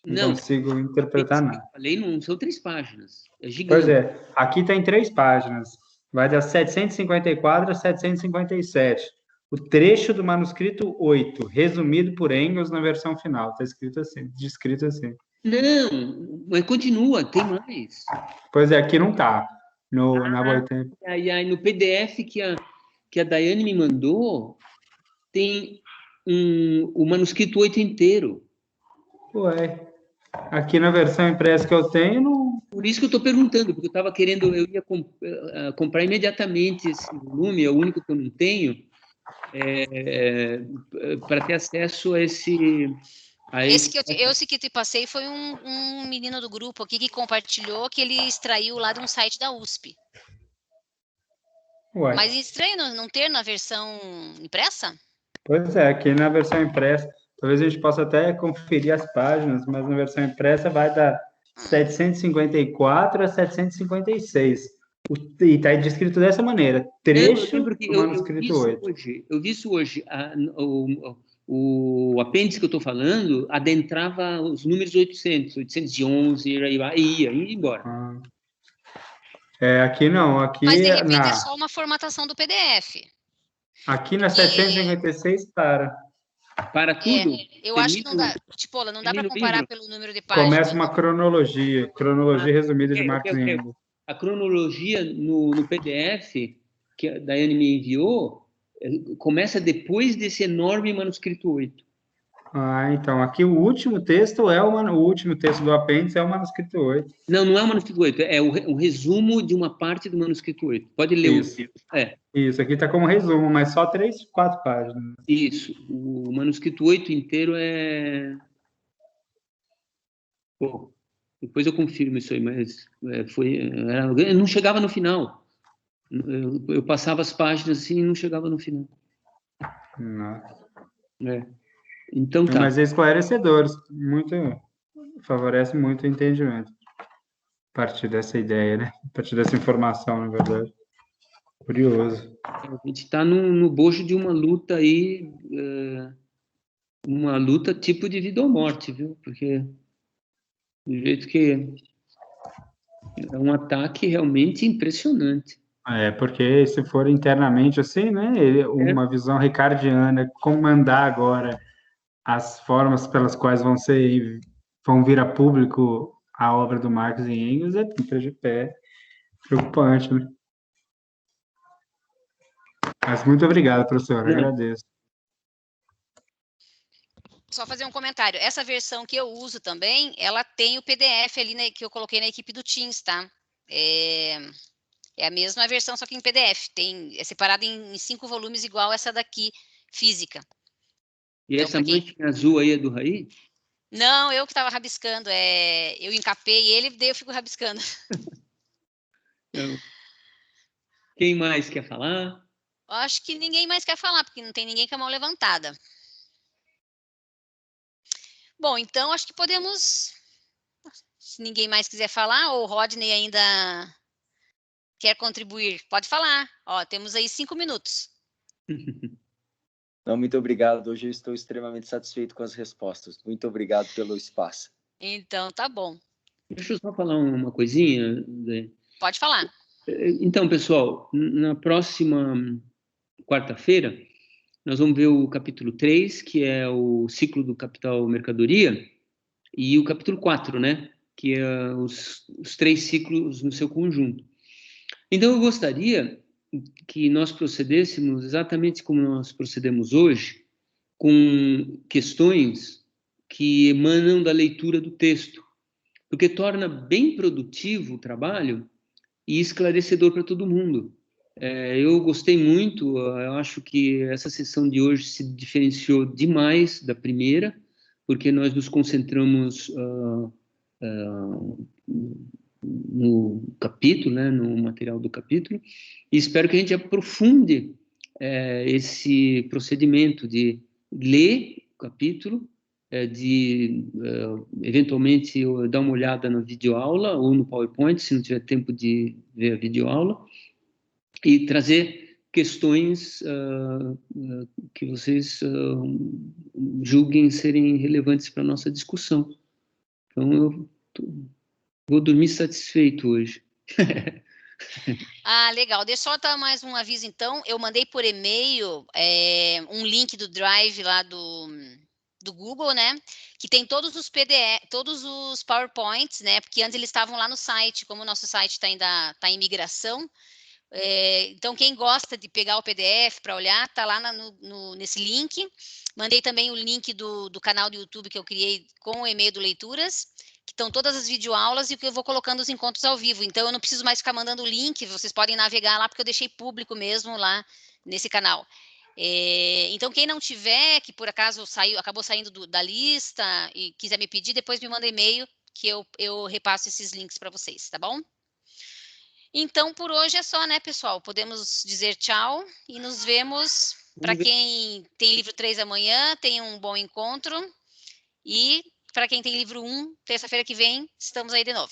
Não consigo interpretar nada. Falei, não são 3 páginas. É gigante. Pois é, aqui está em 3 páginas. Vai das 754 a 757. O trecho do manuscrito 8, resumido por Engels na versão final. Está descrito assim. Não, mas continua, tem mais. Pois é, aqui não está. Na Boitempo. Aí no PDF que a Daiane me mandou, tem o manuscrito 8 inteiro. Ué, aqui na versão impressa que eu tenho, não... Por isso que eu estou perguntando, porque eu ia comprar imediatamente esse volume, é o único que eu não tenho, para ter acesso a esse... Esse que eu te passei foi um menino do grupo aqui que compartilhou, que ele extraiu lá de um site da USP. Ué. Mas estranho não ter na versão impressa? Pois é, aqui na versão impressa, talvez a gente possa até conferir as páginas, mas na versão impressa vai da 754 a 756. E está descrito dessa maneira, trecho do manuscrito 8. Eu vi isso hoje. O apêndice que eu estou falando adentrava os números 811, ia embora. Aqui não, aqui... Mas, de repente, é só uma formatação do PDF. Aqui na 756 Para tudo? Eu acho que não dá, Tipola, não dá para comparar pelo número de páginas. Começa uma cronologia resumida de Marx e Engels. A cronologia no PDF que a Daiane me enviou começa depois desse enorme manuscrito 8. Então, aqui o último texto o último texto do apêndice é o manuscrito 8. Não é o manuscrito 8, é o resumo de uma parte do manuscrito 8. Pode ler isso. Isso, aqui está como resumo, mas só 3, 4 páginas. Isso, o manuscrito 8 inteiro é... Pô, depois eu confirmo isso aí, mas eu não chegava no final. Eu passava as páginas assim e não chegava no final. Então tá. Mas é esclarecedor, favorece muito o entendimento. A partir dessa ideia, né? A partir dessa informação, na verdade. Curioso. A gente está no bojo de uma luta aí, uma luta tipo de vida ou morte, viu? Porque do jeito que é um ataque realmente impressionante. Porque se for internamente assim, né? Uma visão ricardiana, comandar agora as formas pelas quais vão vir a público a obra do Marx e Engels é de pé, preocupante, né? Mas muito obrigado, professor, agradeço. Só fazer um comentário. Essa versão que eu uso também, ela tem o PDF ali que eu coloquei na equipe do Teams, tá? É a mesma versão, só que em PDF. É separada em 5 volumes, igual essa daqui, física. E então, essa manchinha azul aí é do Raí? Não, eu que estava rabiscando. Eu encapei ele, daí eu fico rabiscando. Então, quem mais quer falar? Acho que ninguém mais quer falar, porque não tem ninguém com a mão levantada. Bom, então acho que podemos... Se ninguém mais quiser falar, ou o Rodney ainda quer contribuir, pode falar. Temos aí 5 minutos. Não, muito obrigado. Hoje eu estou extremamente satisfeito com as respostas. Muito obrigado pelo espaço. Então, tá bom. Deixa eu só falar uma coisinha. Pode falar. Então, pessoal, na próxima quarta-feira, nós vamos ver o capítulo 3, que é o ciclo do capital mercadoria, e o capítulo 4, né? Que é os 3 ciclos no seu conjunto. Então, eu gostaria que nós procedêssemos exatamente como nós procedemos hoje, com questões que emanam da leitura do texto, porque torna bem produtivo o trabalho e esclarecedor para todo mundo. Eu gostei muito, eu acho que essa sessão de hoje se diferenciou demais da primeira, porque nós nos concentramos no capítulo, né, no material do capítulo, e espero que a gente aprofunde esse procedimento de ler o capítulo, de eventualmente dar uma olhada na videoaula ou no PowerPoint, se não tiver tempo de ver a videoaula, e trazer questões que vocês julguem serem relevantes para a nossa discussão. Então, eu vou dormir satisfeito hoje. Legal. Deixa eu só dar mais um aviso, então. Eu mandei por e-mail um link do Drive lá do Google, né? Que tem todos os PDF, todos os PowerPoints, né? Porque antes eles estavam lá no site, como o nosso site ainda está em migração. Então, quem gosta de pegar o PDF para olhar, está lá nesse link. Mandei também o link do canal do YouTube que eu criei com o e-mail do Leituras, que estão todas as videoaulas e que eu vou colocando os encontros ao vivo. Então, eu não preciso mais ficar mandando o link, vocês podem navegar lá, porque eu deixei público mesmo lá nesse canal. Então, quem não tiver, que por acaso acabou saindo da lista e quiser me pedir, depois me manda e-mail que eu repasso esses links para vocês, tá bom? Então, por hoje é só, né, pessoal? Podemos dizer tchau e nos vemos. Para quem tem livro 3 amanhã, tenha um bom encontro. E para quem tem livro 1, terça-feira que vem, estamos aí de novo.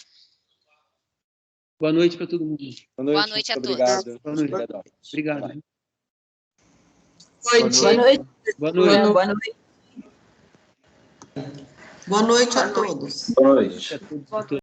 Boa noite para todo mundo. Boa noite a todos. Obrigado. Boa noite. Obrigado. Boa noite. Boa noite. Boa noite. Boa noite a todos. Boa noite. A todos.